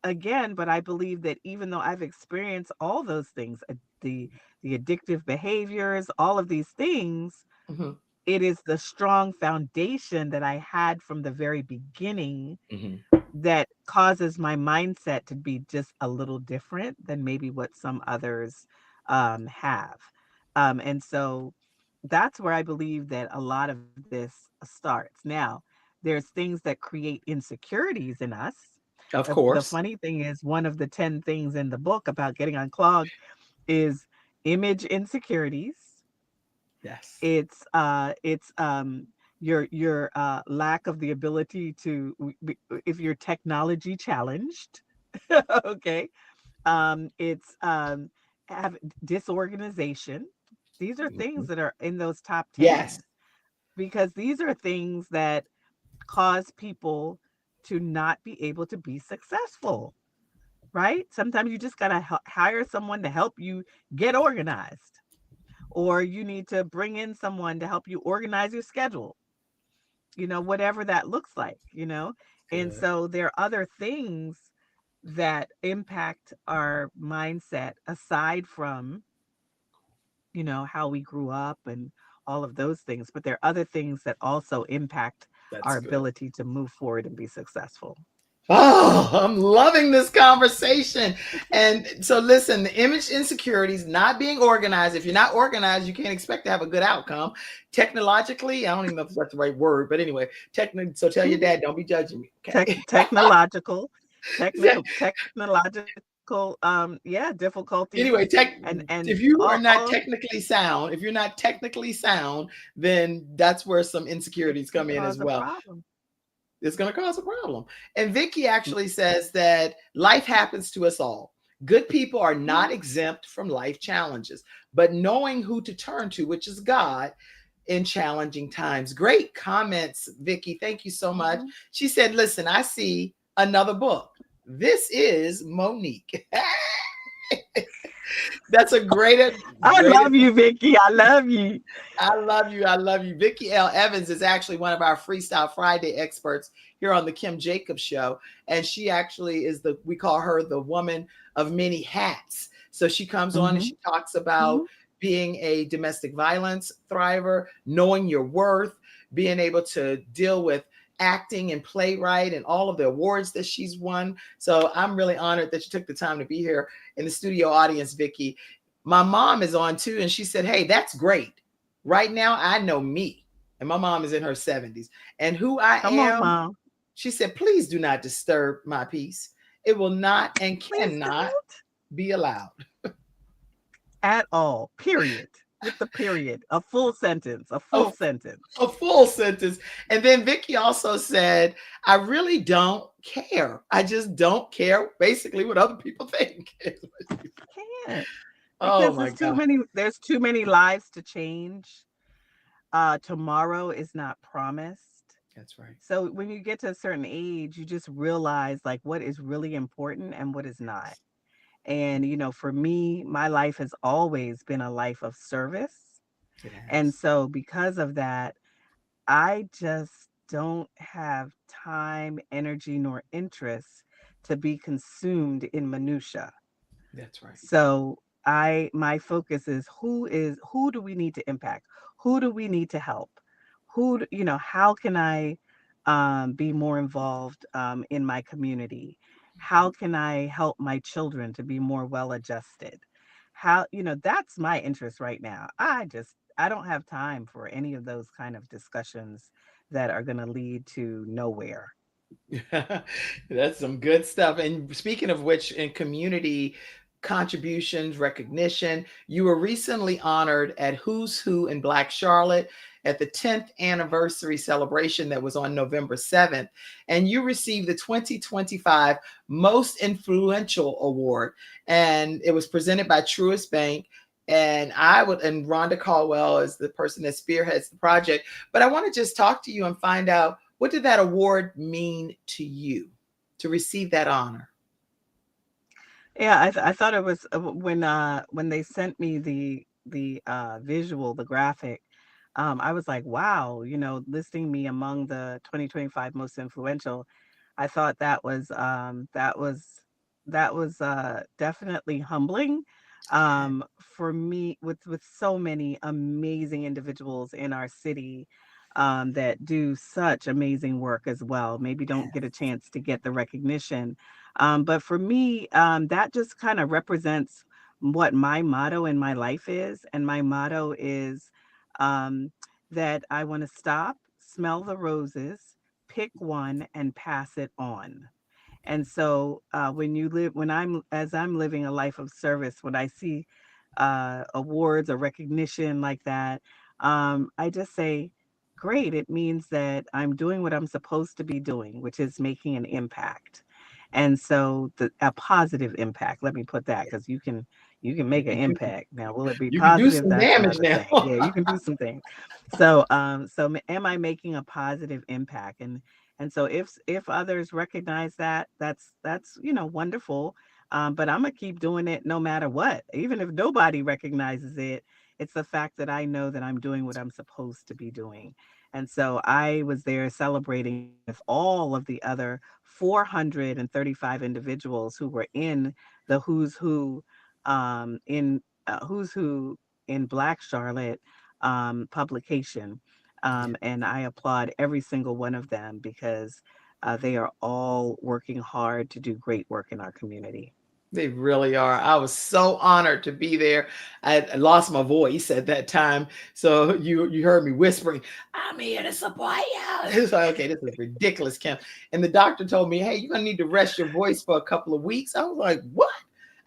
again, but I believe that even though I've experienced all those things, the addictive behaviors, all of these things, Hmm. it is the strong foundation that I had from the very beginning Hmm. that causes my mindset to be just a little different than maybe what some others have. And so that's where I believe that a lot of this starts. Now, there's things that create insecurities in us. Of The course. funny thing is, one of the 10 things in the book about getting unclogged is image insecurities. Yes. It's your lack of the ability to if you're technology challenged. Okay. It's have disorganization. These are things Mhm. that are in those top Yes. 10 because these are things that cause people to not be able to be successful, right? Sometimes you just got to hire someone to help you get organized, or you need to bring in someone to help you organize your schedule, whatever that looks like. And Good. so there are other things that impact our mindset aside from, how we grew up and all of those things. But there are other things that also impact our That's good. ability to move forward and be successful. Oh, I'm loving this conversation. And so, listen, the image insecurities, not being organized. If you're not organized, you can't expect to have a good outcome. Technologically, I don't even know if that's the right word, but anyway, so tell your dad, don't be judging me. Okay. Technological, technological, yeah, difficulties, Anyway, and if you are all not technically sound, if you're not technically sound, then that's where some it's insecurities going come to in as cause a well. problem. It's going to cause a problem. And Vicky actually says that life happens to us all. Good people are not Mhm, exempt from life challenges, but knowing who to turn to, which is God, in challenging times. Great comments, Vicky. Thank you so much. mhm. She said, listen, I see another book. This is Monique. That's a I great. love you, Vicky. I love you. I love you. I love you. Vicky L. Evans is actually one of our Freestyle Friday experts here on the Kim Jacobs Show. And she actually is we call her the woman of many hats. So she comes on and Hmm. she talks about Hmm. being a domestic violence thriver, knowing your worth, being able to deal with acting and playwright and all of the awards that she's won. So I'm really honored that you took the time to be here in the studio audience, Vicky. My mom is on too, and she said, hey, that's great. Right now, I know me, and my mom is in her 70s, and who I Come on, am. Mom. She said, please do not disturb my peace. It will not and Please cannot don't. be allowed. At all. Period. With the period. A full sentence. A A, full sentence. a full sentence. And then Vicky also said, I really don't care. I just don't care, basically, what other people think. Can't. Oh Because my God. there's too many lives to change. Tomorrow is not promised. That's right. So when you get to a certain age, you just realize like what is really important and what is not. Yes, And for me, my life has always been a life of service. it And has. so because of that, I just don't have time, energy, nor interest to be consumed in minutia. That's right. So my focus is who do we need to impact? Who do we need to help? How can I be more involved in my community? How can I help my children to be more well adjusted? That's my interest right now. I don't have time for any of those kind of discussions that are going to lead to nowhere. That's some good stuff. And speaking of which, in community contributions, recognition, you were recently honored at Who's Who in Black Charlotte at the 10th anniversary celebration that was on November 7th. And you received the 2025 Most Influential Award. And it was presented by Truist Bank. And and Rhonda Caldwell is the person that spearheads the project. But I want to just talk to you and find out, what did that award mean to you to receive that honor? Yeah, I thought it was when they sent me the visual, the graphic. I was like, wow, listing me among the 2025 most influential. I thought that was definitely humbling, for me, with so many amazing individuals in our city, that do such amazing work as well. Maybe don't get a chance to get the recognition, but for me, that just kind of represents what my motto in my life is, and my motto is, um, that I want to stop, smell the roses, pick one, and pass it on. And so, as I'm living a life of service, when I see awards or recognition like that, I just say, great. It means that I'm doing what I'm supposed to be doing, which is making an impact. And so, a positive impact. Let me put that, because you can make an impact. Now, will it be You can do positive? some That's damage another now. thing. Yeah, you can do some things. So, am I making a positive impact? And so, if others recognize that, that's wonderful. But I'm gonna keep doing it no matter what, even if nobody recognizes it. It's the fact that I know that I'm doing what I'm supposed to be doing. And so I was there celebrating with all of the other 435 individuals who were in the Who's Who in Black Charlotte, publication. And I applaud every single one of them, because they are all working hard to do great work in our community. They really are. I was so honored to be there. I lost my voice at that time, so you heard me whispering, "I'm here to support you." It's like, okay, this is ridiculous, Kim. And the doctor told me, "Hey, you're gonna need to rest your voice for a couple of weeks." I was like, "What?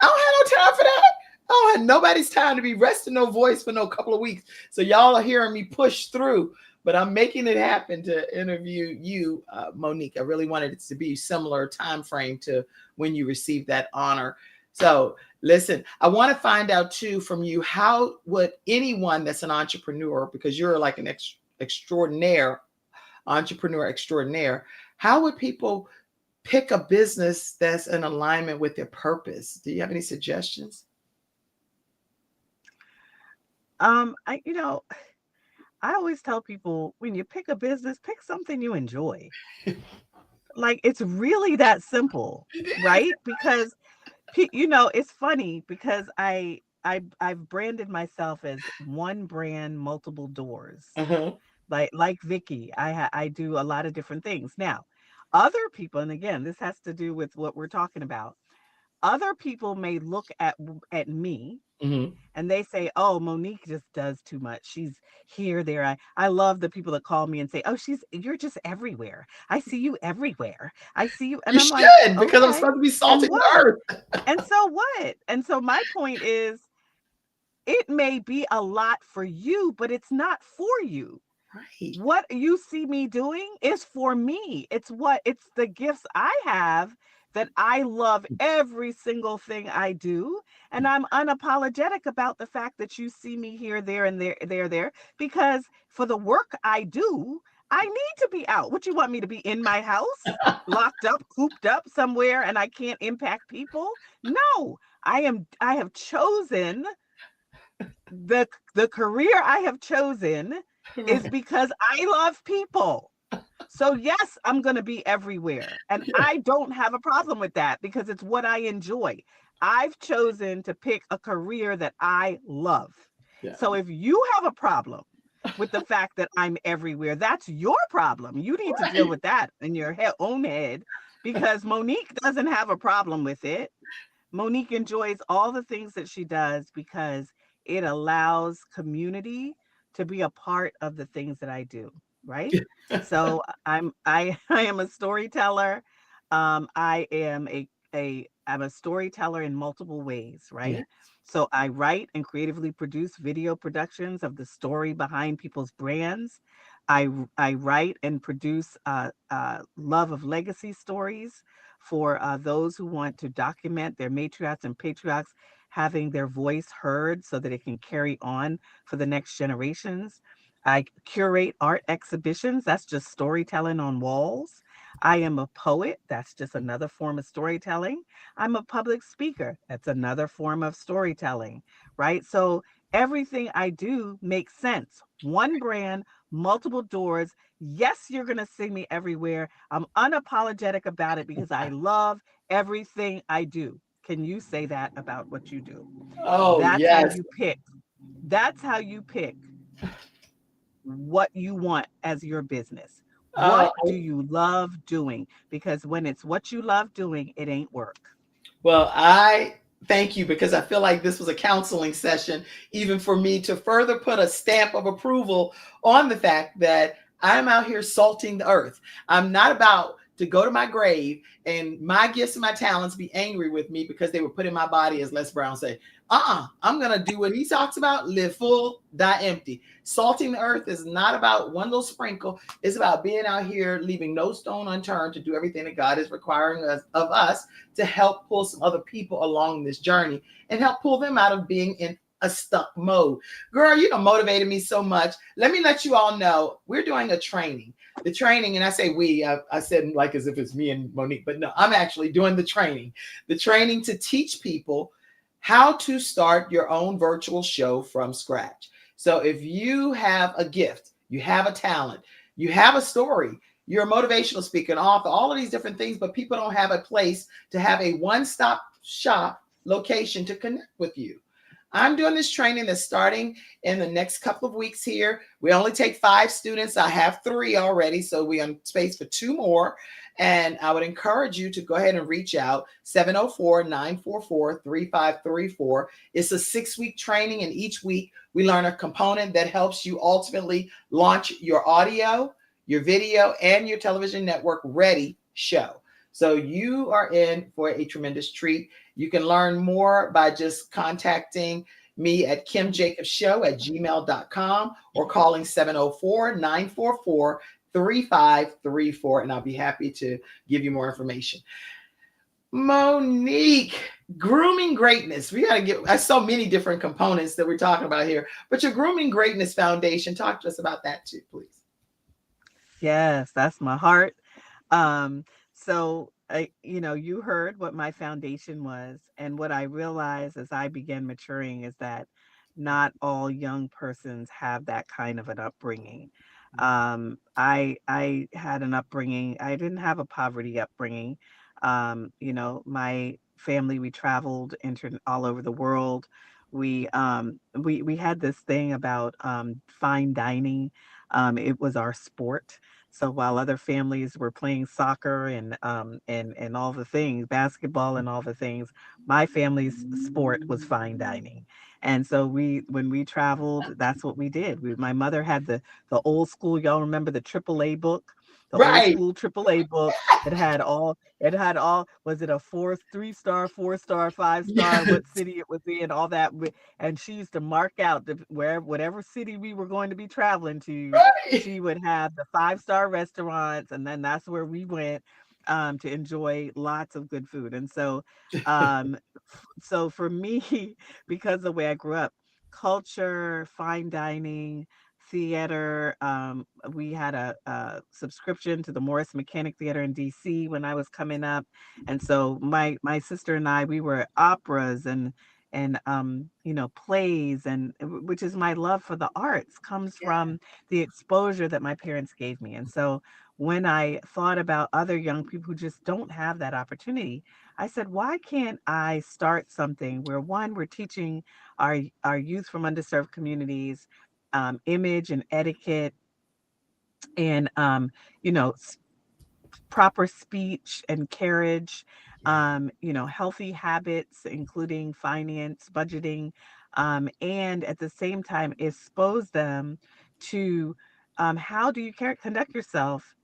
I don't have no time for that. I don't have nobody's time to be resting no voice for no couple of weeks." So y'all are hearing me push through, but I'm making it happen to interview you, Monique. I really wanted it to be similar time frame to when you received that honor. So listen, I want to find out too from you, how would anyone that's an entrepreneur, because you're like an extraordinaire entrepreneur extraordinaire, how would people pick a business that's in alignment with their purpose? Do you have any suggestions? I I always tell people, when you pick a business, pick something you enjoy. Like, it's really that simple, right? Because it's funny, because I've branded myself as one brand, multiple doors. Uh-huh. Like Vicky, I do a lot of different things. Now, other people, and again, this has to do with what we're talking about. Other people may look at me, Hmm. and they say, "Oh, Monique just does too much. She's here, there." I love the people that call me and say, "Oh, you're just everywhere. I see you everywhere. I see you." And You I'm like, should, because I'm "Okay. supposed to be And salting the what? earth. And so what?" And so my point is, it may be a lot for you, but it's not for you. Right. What you see me doing is for me. It's the gifts I have, that I love every single thing I do. And I'm unapologetic about the fact that you see me here, there, and there, because for the work I do, I need to be out. What, you want me to be in my house, locked up, cooped up somewhere, and I can't impact people? No, I have chosen the career I have chosen is Right. because I love people. So yes, I'm going to be everywhere. And Yeah. I don't have a problem with that, because it's what I enjoy. I've chosen to pick a career that I love. Yeah. So if you have a problem with the fact that I'm everywhere, that's your problem. You need to deal Right. with that in your own head, because Monique doesn't have a problem with it. Monique enjoys all the things that she does, because it allows community to be a part of the things that I do, right? So I am a storyteller. I'm a storyteller in multiple ways, Yeah. right? So I write and creatively produce video productions of the story behind people's brands. I write and produce love of legacy stories for those who want to document their matriarchs and patriarchs having their voice heard so that it can carry on for the next generations. I curate art exhibitions. That's just storytelling on walls. I am a poet. That's just another form of storytelling. I'm a public speaker. That's another form of storytelling, right? So everything I do makes sense. One brand, multiple doors. Yes, you're going to see me everywhere. I'm unapologetic about it because I love everything I do. Can you say that about what you do? Oh, That's how yes. you pick. That's how you pick what you want as your business. Oh, What do you love doing? Because when it's what you love doing, it ain't work. well, I thank you because I feel like this was a counseling session, even for me to further put a stamp of approval on the fact that I'm out here salting the earth. I'm not about to go to my grave and my gifts and my talents be angry with me because they were put in my body, as Les Brown say. I'm going to do what he talks about, live full, die empty. Salting the earth is not about one little sprinkle. It's about being out here, leaving no stone unturned to do everything that God is requiring of us to help pull some other people along this journey and help pull them out of being in a stuck mode. Girl, you done motivated me so much. Let me let you all know we're doing a training. The training, and I say we, I said like as if it's me and Monique, but no, I'm actually doing the training. The training to teach people how to start your own virtual show from scratch. So if you have a gift, you have a talent, you have a story, you're a motivational speaker, an author, all of these different things, but people don't have a place to have a one-stop shop location to connect with you. I'm doing this training that's starting in the next couple of weeks here. We only take 5 students. I have 3 already, so we're on space for 2 more. And I would encourage you to go ahead and reach out 704-944-3534. It's a 6-week training, and each week we learn a component that helps you ultimately launch your audio, your video, and your television network ready show. So you are in for a tremendous treat. You can learn more by just contacting me at kimjacobshow@gmail.com or calling 704-944-3534, and I'll be happy to give you more information. Monique, grooming greatness. We got to get, I so many different components that we're talking about here, but your Grooming Greatness Foundation, talk to us about that too, please. Yes, that's my heart. So you heard what my foundation was, and what I realized as I began maturing is that not all young persons have that kind of an upbringing. I had an upbringing. I didn't have a poverty upbringing. My family, we traveled, entered all over the world. We had this thing about fine dining. It was our sport. So while other families were playing soccer and all the things, basketball and all the things, my family's sport was fine dining. And so when we traveled, that's what we did. My mother had the old school, y'all remember the AAA book, the old Right. school AAA book that had all, was it a 3-star, 4-star, 5-star, Yes. what city it was in, all that. And she used to mark out whatever city we were going to be traveling to. Right. She would have the 5-star restaurants, and then that's where we went to enjoy lots of good food. And um, so for me, because of the way I grew up, culture, fine dining, theater. We had a subscription to the Morris Mechanic Theater in DC when I was coming up, and so my sister and I, we were at operas and plays, and which is my love for the arts comes Yeah. from the exposure that my parents gave me. And so when I thought about other young people who just don't have that opportunity, I said, why can't I start something where, one, we're teaching our youth from underserved communities image and etiquette and you know proper speech and carriage, Yeah. healthy habits, including finance, budgeting, and at the same time expose them to how do you conduct yourself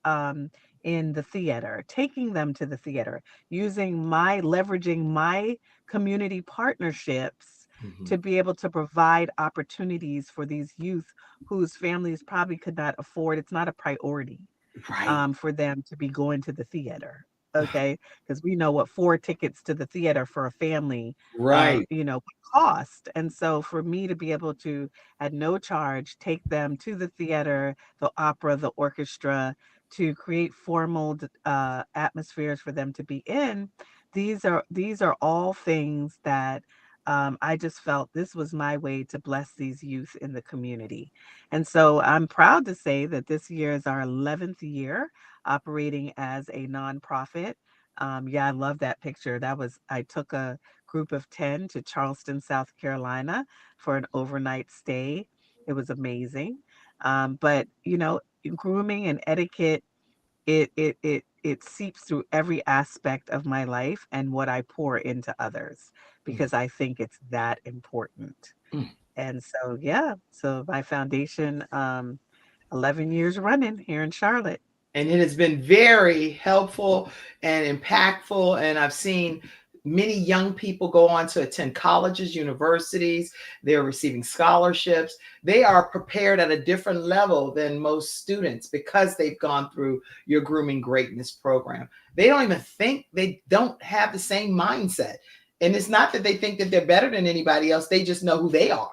in the theater, taking them to the theater, leveraging my community partnerships Mhm. to be able to provide opportunities for these youth whose families probably could not afford. It's not a priority Right. for them to be going to the theater. Okay, because we know what 4 tickets to the theater for a family, Right. would cost. And so for me to be able to, at no charge, take them to the theater, the opera, the orchestra, to create formal atmospheres for them to be in, these are all things that I just felt this was my way to bless these youth in the community. And so I'm proud to say that this year is our 11th year operating as a nonprofit. Yeah, I love that picture. I took a group of 10 to Charleston, South Carolina for an overnight stay. It was amazing. But, grooming and etiquette, it seeps through every aspect of my life and what I pour into others Mm, because I think it's that important. mm. And so, yeah, so my foundation, 11 years running here in Charlotte. And it has been very helpful and impactful. And I've seen many young people go on to attend colleges, universities. They're receiving scholarships. They are prepared at a different level than most students because they've gone through your Grooming Greatness program. They don't even think, they don't have the same mindset. And it's not that they think that they're better than anybody else. They just know who they are.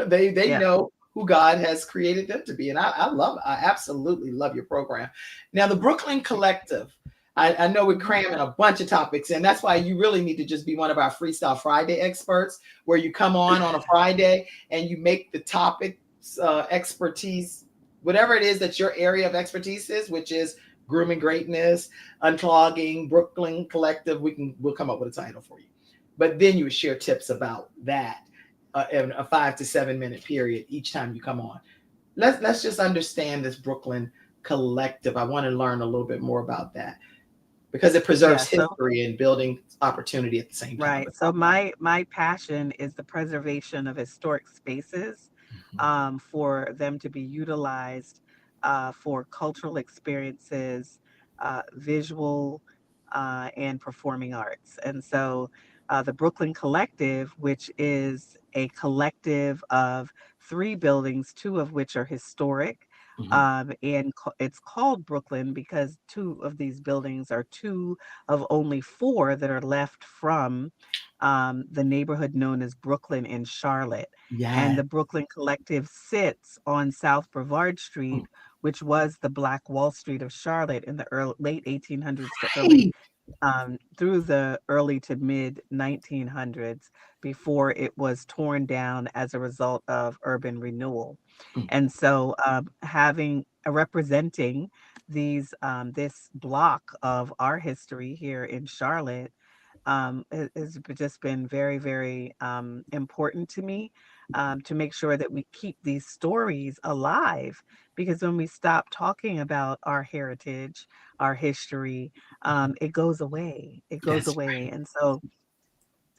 They Yeah. know who God has created them to be. And I absolutely love your program. Now, the Brooklyn Collective, I know we're Mhm. cramming a bunch of topics, and that's why you really need to just be one of our Freestyle Friday experts, where you come on a Friday and you make the topics expertise, whatever it is that your area of expertise is, which is grooming greatness, unclogging, Brooklyn Collective. We'll come up with a title for you, but then you would share tips about that in a 5 to 7 minute period each time you come on. Let's just understand this Brooklyn Collective. I want to learn a little bit more about that because it Yeah. preserves So history and building opportunity at the same time. right. So my passion is the preservation of historic spaces, Mhm. for them to be utilized for cultural experiences, visual and performing arts. And so the Brooklyn Collective, which is a collective of 3 buildings, 2 of which are historic. Mhm. It's called Brooklyn because 2 of these buildings are 2 of only 4 that are left from the neighborhood known as Brooklyn in Charlotte. And Yeah. the Brooklyn Collective sits on South Brevard Mm. Street, which was the Black Wall Street of Charlotte in the late 1800s to early Right. through the early to mid 1900s before it was torn down as a result of urban renewal. Mm. And so, having representing this block of our history here in Charlotte has just been very, very important to me, to make sure that we keep these stories alive. Because when we stop talking about our heritage, our history, it goes away. It goes That's away. And so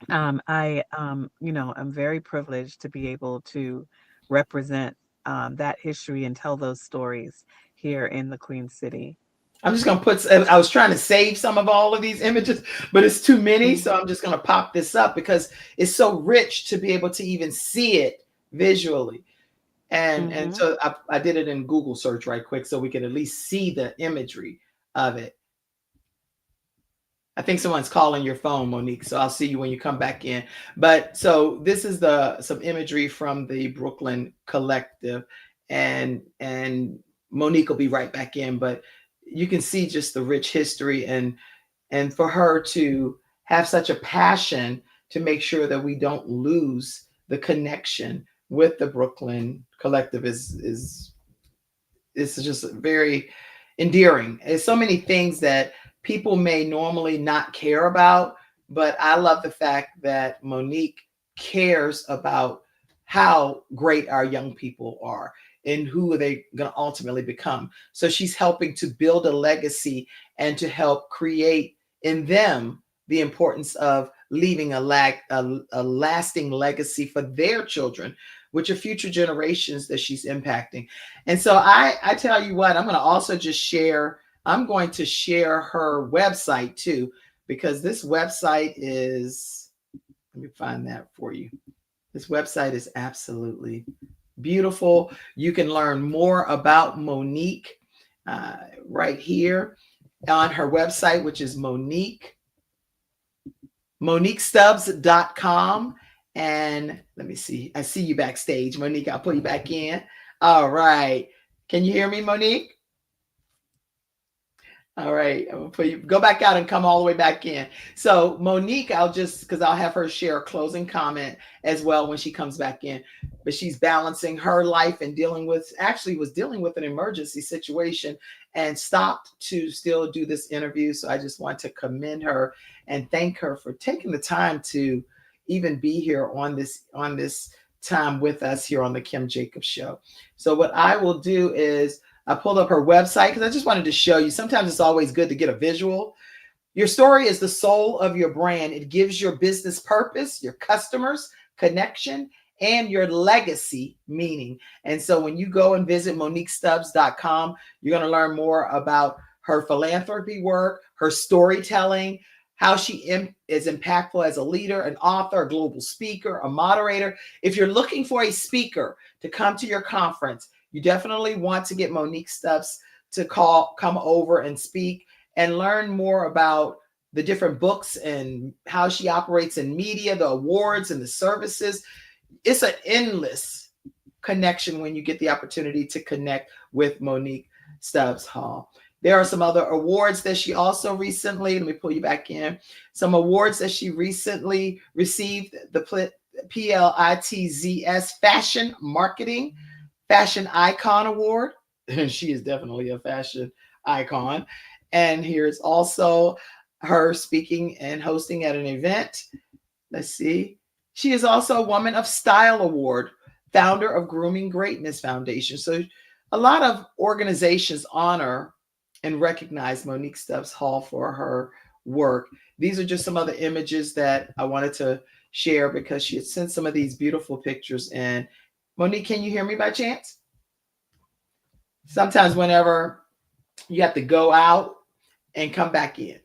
I'm very privileged to be able to represent that history and tell those stories here in the Queen City. I'm just gonna put. I was trying to save some of all of these images, but it's too many, so I'm just gonna pop this up because it's so rich to be able to even see it visually. And Mm-hmm. so I did it in Google search right quick so we could at least see the imagery of it. I think someone's calling your phone, Monique. So I'll see you when you come back in. But so this is the some imagery from the Brooklyn Collective, and Monique will be right back in. But you can see just the rich history and for her to have such a passion to make sure that we don't lose the connection with the Brooklyn Collective is it's just very endearing. There's so many things that people may normally not care about, but I love the fact that Monique cares about how great our young people are and who are they going to ultimately become. So she's helping to build a legacy and to help create in them the importance of leaving a lasting legacy for their children, which are future generations that she's impacting. And so I tell you what, I'm going to also just share, I'm going to share her website too, because this website is, let me find that for you. This website is absolutely beautiful. You can learn more about Monique uh, right here. on her website, which is MoniqueStubbs.com. And let me see. I see you backstage, Monique. I'll pull you back in. All right. Can you hear me, Monique? All right, I'm gonna put you go back out and come all the way back in. So Monique, I'll just because I'll have her share a closing comment as well when she comes back in. But she's balancing her life and was dealing with an emergency situation and stopped to still do this interview. So I just want to commend her and thank her for taking the time to even be here on this time with us here on the Kim Jacobs Show. So what I will do is I pulled up her website because I just wanted to show you. Sometimes it's always good to get a visual. Your story is the soul of your brand. It gives your business purpose, your customers, connection, and your legacy meaning. And so when you go and visit MoniqueStubbs.com, you're going to learn more about her philanthropy work, her storytelling, how she is impactful as a leader, an author, a global speaker, a moderator. If you're looking for a speaker to come to your conference, you definitely want to get Monique Stubbs to come over and speak and learn more about the different books and how she operates in media, the awards and the services. It's an endless connection when you get the opportunity to connect with Monique Stubbs-Hall. There are some other awards that she also recently, let me pull you back in, some awards that she recently received, the PLITZS Fashion Marketing Fashion Icon Award. And she is definitely a fashion icon. And here's also her speaking and hosting at an event. Let's see. She is also a Woman of Style Award, founder of Grooming Greatness Foundation. So a lot of organizations honor and recognize Monique Stubbs-Hall for her work. These are just some other images that I wanted to share because she had sent some of these beautiful pictures in. Monique, can you hear me by chance? Sometimes whenever you have to go out and come back in.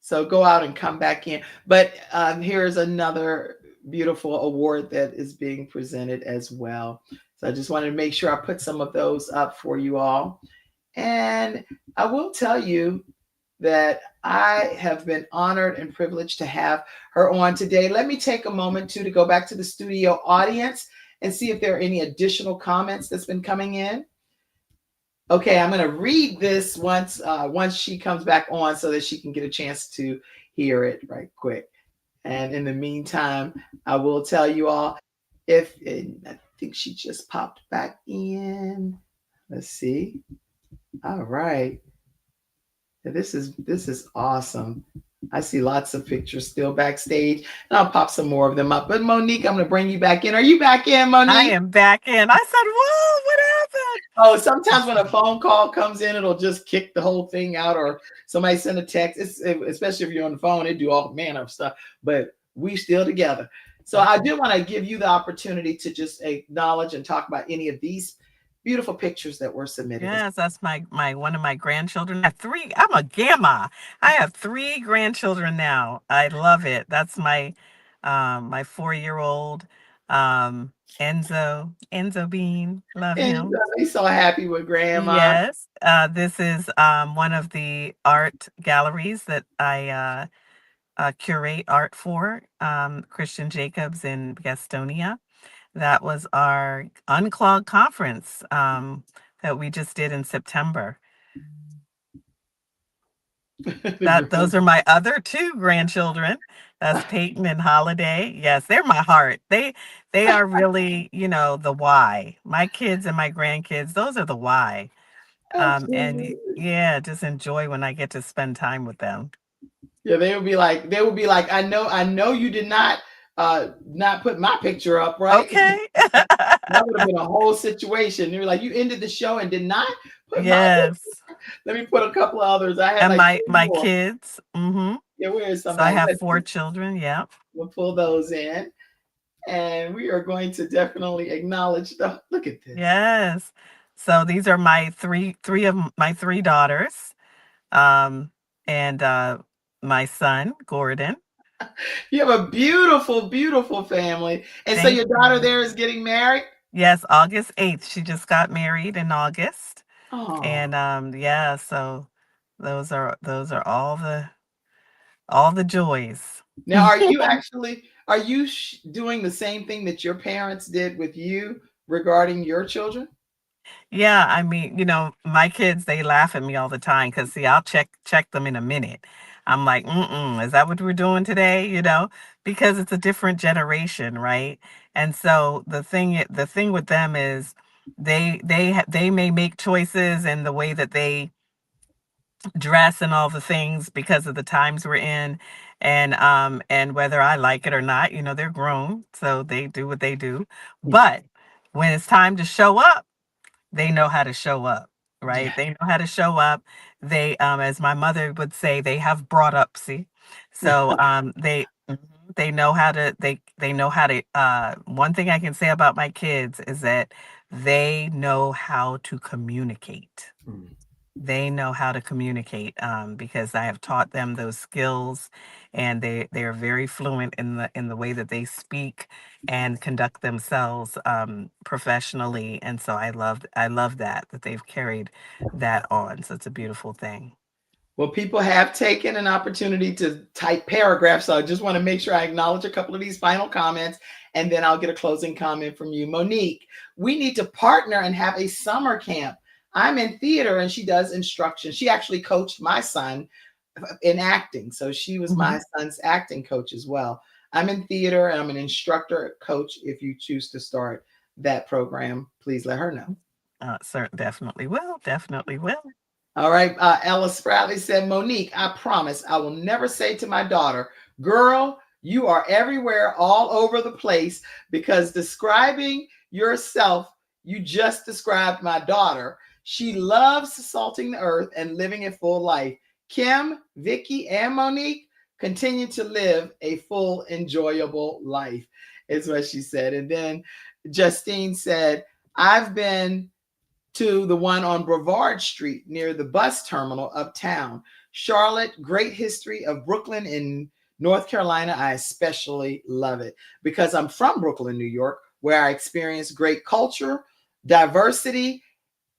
So go out and come back in. But here's another beautiful award that is being presented as well. So I just wanted to make sure I put some of those up for you all. And I will tell you that I have been honored and privileged to have her on today. Let me take a moment to go back to the studio audience and see if there are any additional comments that's been coming in. Okay, I'm going to read this once she comes back on so that she can get a chance to hear it right quick. And in the meantime, I will tell you all I think she just popped back in. Let's see. All right. This is awesome. I see lots of pictures still backstage, and I'll pop some more of them up. But Monique, I'm going to bring you back in. Are you back in, Monique? I am back in. I said, whoa, what happened? Oh, sometimes when a phone call comes in, it'll just kick the whole thing out, or somebody send a text. Especially if you're on the phone, it do all manner of stuff. But we still together. So I do want to give you the opportunity to just acknowledge and talk about any of these beautiful pictures that were submitted. Yes, that's my one of my grandchildren. I have three. I'm a gamma. I have three grandchildren now. I love it. That's my 4-year-old Enzo Bean. Love him. He's so happy with grandma. Yes. This is one of the art galleries that I curate art for, Christian Jacobs in Gastonia. That was our Unclogged conference that we just did in September. Those are my other two grandchildren. That's Peyton and Holiday. Yes, they're my heart. They are really, the why. My kids and my grandkids, those are the why. And yeah, just enjoy when I get to spend time with them. Yeah, they would be like, I know you did not put my picture up, right? Okay. That would have been a whole situation. They were like, you ended the show and did not put my picture. Let me put a couple of others. I had my kids. Mm-hmm. Yeah, where is somebody? So I have 4 children. Yeah. We'll pull those in. And we are going to definitely acknowledge look at this. Yes. So these are my three of my 3 daughters. And my son, Gordon. You have a beautiful, beautiful family. And so your daughter there is getting married? Yes, August 8th. She just got married in August. Oh. And yeah, so Those are all the joys. Now, are you doing the same thing that your parents did with you regarding your children? Yeah, I mean, my kids, they laugh at me all the time because see, I'll check them in a minute. I'm like, is that what we're doing today? Because it's a different generation, right? And so the thing with them is they may make choices in the way that they dress and all the things because of the times we're in, and whether I like it or not, they're grown, so they do what they do. But when it's time to show up, they know how to show up, Yeah. right? They know how to show up. They, as my mother would say, they have brought up, see. So they know how to they know how to one thing I can say about my kids is that they know how to communicate. Mm. They know how to communicate, because I have taught them those skills, and they are very fluent in the way that they speak and conduct themselves, professionally. And so I love that they've carried that on. So it's a beautiful thing. Well, people have taken an opportunity to type paragraphs, so I just want to make sure I acknowledge a couple of these final comments, and then I'll get a closing comment from you. Monique, we need to partner and have a summer camp. I'm in theater and she does instruction. She actually coached my son in acting, so she was Hmm. my son's acting coach as well. I'm in theater and I'm an instructor coach. If you choose to start that program, please let her know. Definitely will. Definitely will. All right. Ella Sproutley said, Monique, I promise I will never say to my daughter, girl, you are everywhere, all over the place, because describing yourself, you just described my daughter. She loves salting the earth and living a full life. Kim, Vicky, and Monique continue to live a full, enjoyable life, is what she said. And then Justine said, I've been to the one on Brevard Street near the bus terminal uptown. Charlotte, great history of Brooklyn in North Carolina. I especially love it because I'm from Brooklyn, New York, where I experienced great culture, diversity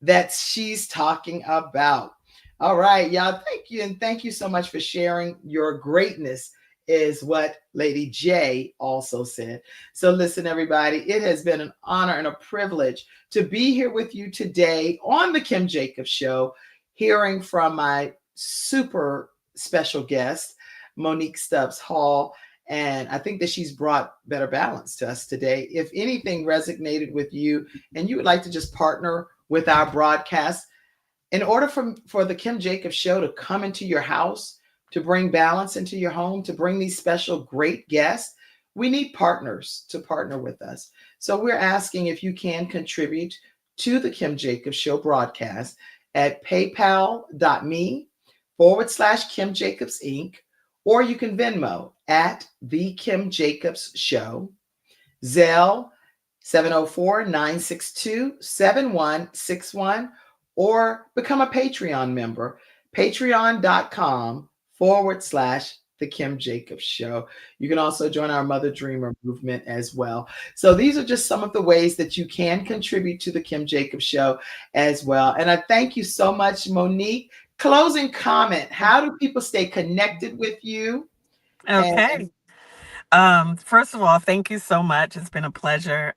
that she's talking about. All right, y'all. Thank you. And thank you so much for sharing your greatness, is what Lady J also said. So, listen, everybody, it has been an honor and a privilege to be here with you today on The Kim Jacobs Show, hearing from my super special guest, Monique Stubbs-Hall. And I think that she's brought better balance to us today. If anything resonated with you and you would like to just partner with our broadcast, in order for the Kim Jacobs Show to come into your house, to bring balance into your home, to bring these special great guests, we need partners to partner with us. So we're asking if you can contribute to the Kim Jacobs Show broadcast at paypal.me/Kim Jacobs Inc. Or you can Venmo at the Kim Jacobs Show. Zelle 704-962-7161, or become a Patreon member, patreon.com/, The Kim Jacobs Show. You can also join our Mother Dreamer movement as well. So these are just some of the ways that you can contribute to the Kim Jacobs Show as well. And I thank you so much, Monique. Closing comment: how do people stay connected with you? And Okay. First of all, thank you so much. It's been a pleasure.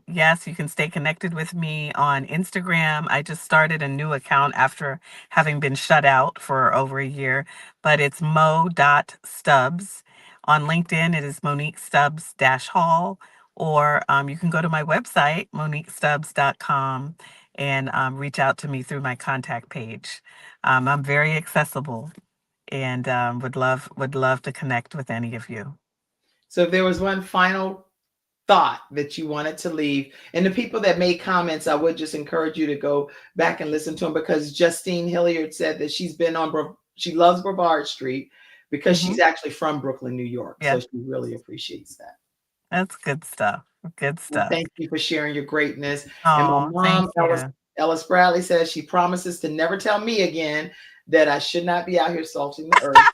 Yes, you can stay connected with me on Instagram. I just started a new account after having been shut out for over a year, but it's mo.stubbs. On LinkedIn, it is Monique Stubbs-Hall, or you can go to my website, moniquestubbs.com, and reach out to me through my contact page. I'm very accessible, and would love to connect with any of you. so if there was one final thought that you wanted to leave, and the people that made comments, I would just encourage you to go back and listen to them, because Justine Hilliard said that she loves Brevard Street because Hmm. she's actually from Brooklyn, New York. So Yeah, she really appreciates that. that's good stuff. Good Well, stuff. thank you for sharing your greatness. And my Oh, thank mom, you. Ellis Bradley, says she promises to never tell me again that I should not be out here salting the earth.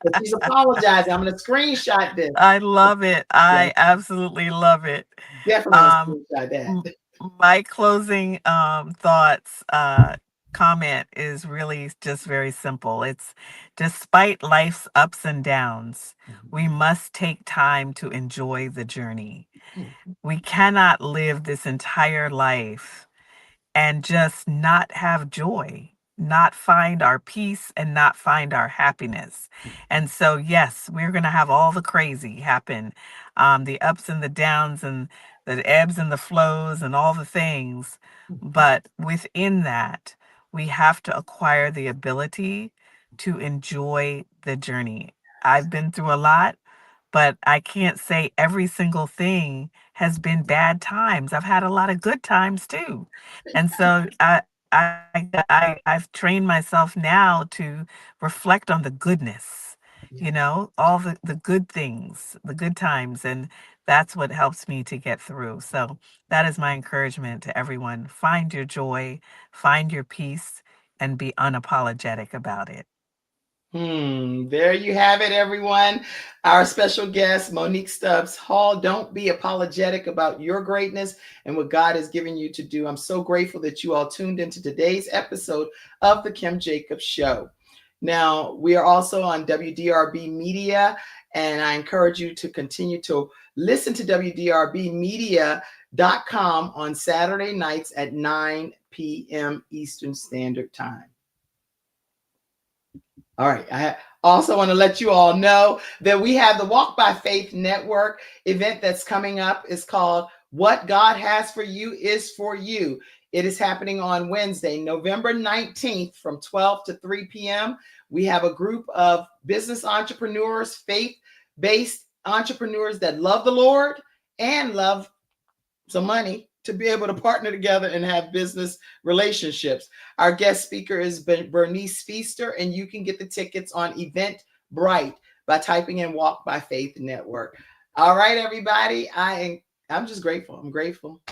But she's apologizing. I'm going to screenshot this. I love it. Yeah, I absolutely love it. definitely going to Um, screenshot that. m- my closing thoughts. comment is really just very simple. It's despite life's ups and downs, we must take time to enjoy the journey. Mhm. We cannot live this entire life and just not have joy, not find our peace, and not find our happiness. And so, yes, we're going to have all the crazy happen, the ups and the downs, and the ebbs and the flows, and all the things. But within that, we have to acquire the ability to enjoy the journey. I've been through a lot, but I can't say every single thing has been bad times. I've had a lot of good times too. And so I've trained myself now to reflect on the goodness, Yeah. all the good things, the good times, and that's what helps me to get through. So that is my encouragement to everyone. Find your joy, find your peace, and be unapologetic about it. There you have it, everyone. Our special guest, Monique Stubbs-Hall. Don't be apologetic about your greatness and what God has given you to do. I'm so grateful that you all tuned into today's episode of The Kim Jacobs Show. Now, we are also on WDRB Media, and I encourage you to continue to listen to WDRBmedia.com on Saturday nights at 9 p.m. Eastern Standard Time. All right. I also want to let you all know that we have the Walk by Faith Network event that's coming up. It's called What God Has for You is for You. It is happening on Wednesday, November 19th from 12 to 3 p.m. We have a group of business entrepreneurs, faith-based entrepreneurs that love the Lord and love some money to be able to partner together and have business relationships. Our guest speaker is Bernice Feaster, and you can get the tickets on Eventbrite by typing in Walk by Faith Network. All right, everybody. I'm just grateful. I'm grateful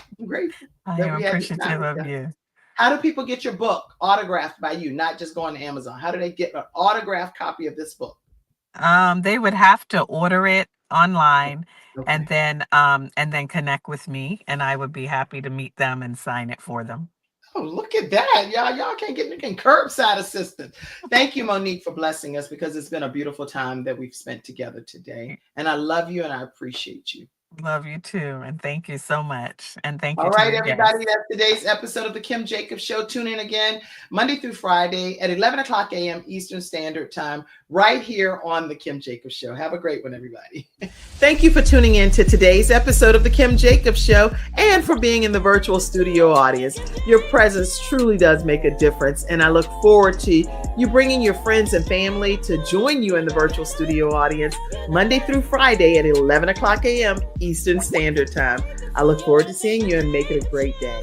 I that am we had this time appreciative of together. you. How do people get your book autographed by you, not just going to Amazon? How do they get an autographed copy of this book? They would have to order it online Okay. and then connect with me, and I would be happy to meet them and sign it for them. Oh, look at that. Y'all can't get me curbside assistance. Thank you, Monique, for blessing us, because it's been a beautiful time that we've spent together today. And I love you and I appreciate you. Love you too, and thank you so much. And thank you All to right, your everybody, guests. that's today's episode of the Kim Jacobs Show. Tune in again Monday through Friday at 11 o'clock a.m. Eastern Standard Time, right here on the Kim Jacobs Show. Have a great one, everybody. Thank you for tuning in to today's episode of the Kim Jacobs Show and for being in the virtual studio audience. Your presence truly does make a difference, and I look forward to you bringing your friends and family to join you in the virtual studio audience Monday through Friday at 11 o'clock a.m. Eastern Standard Time. I look forward to seeing you and make it a great day.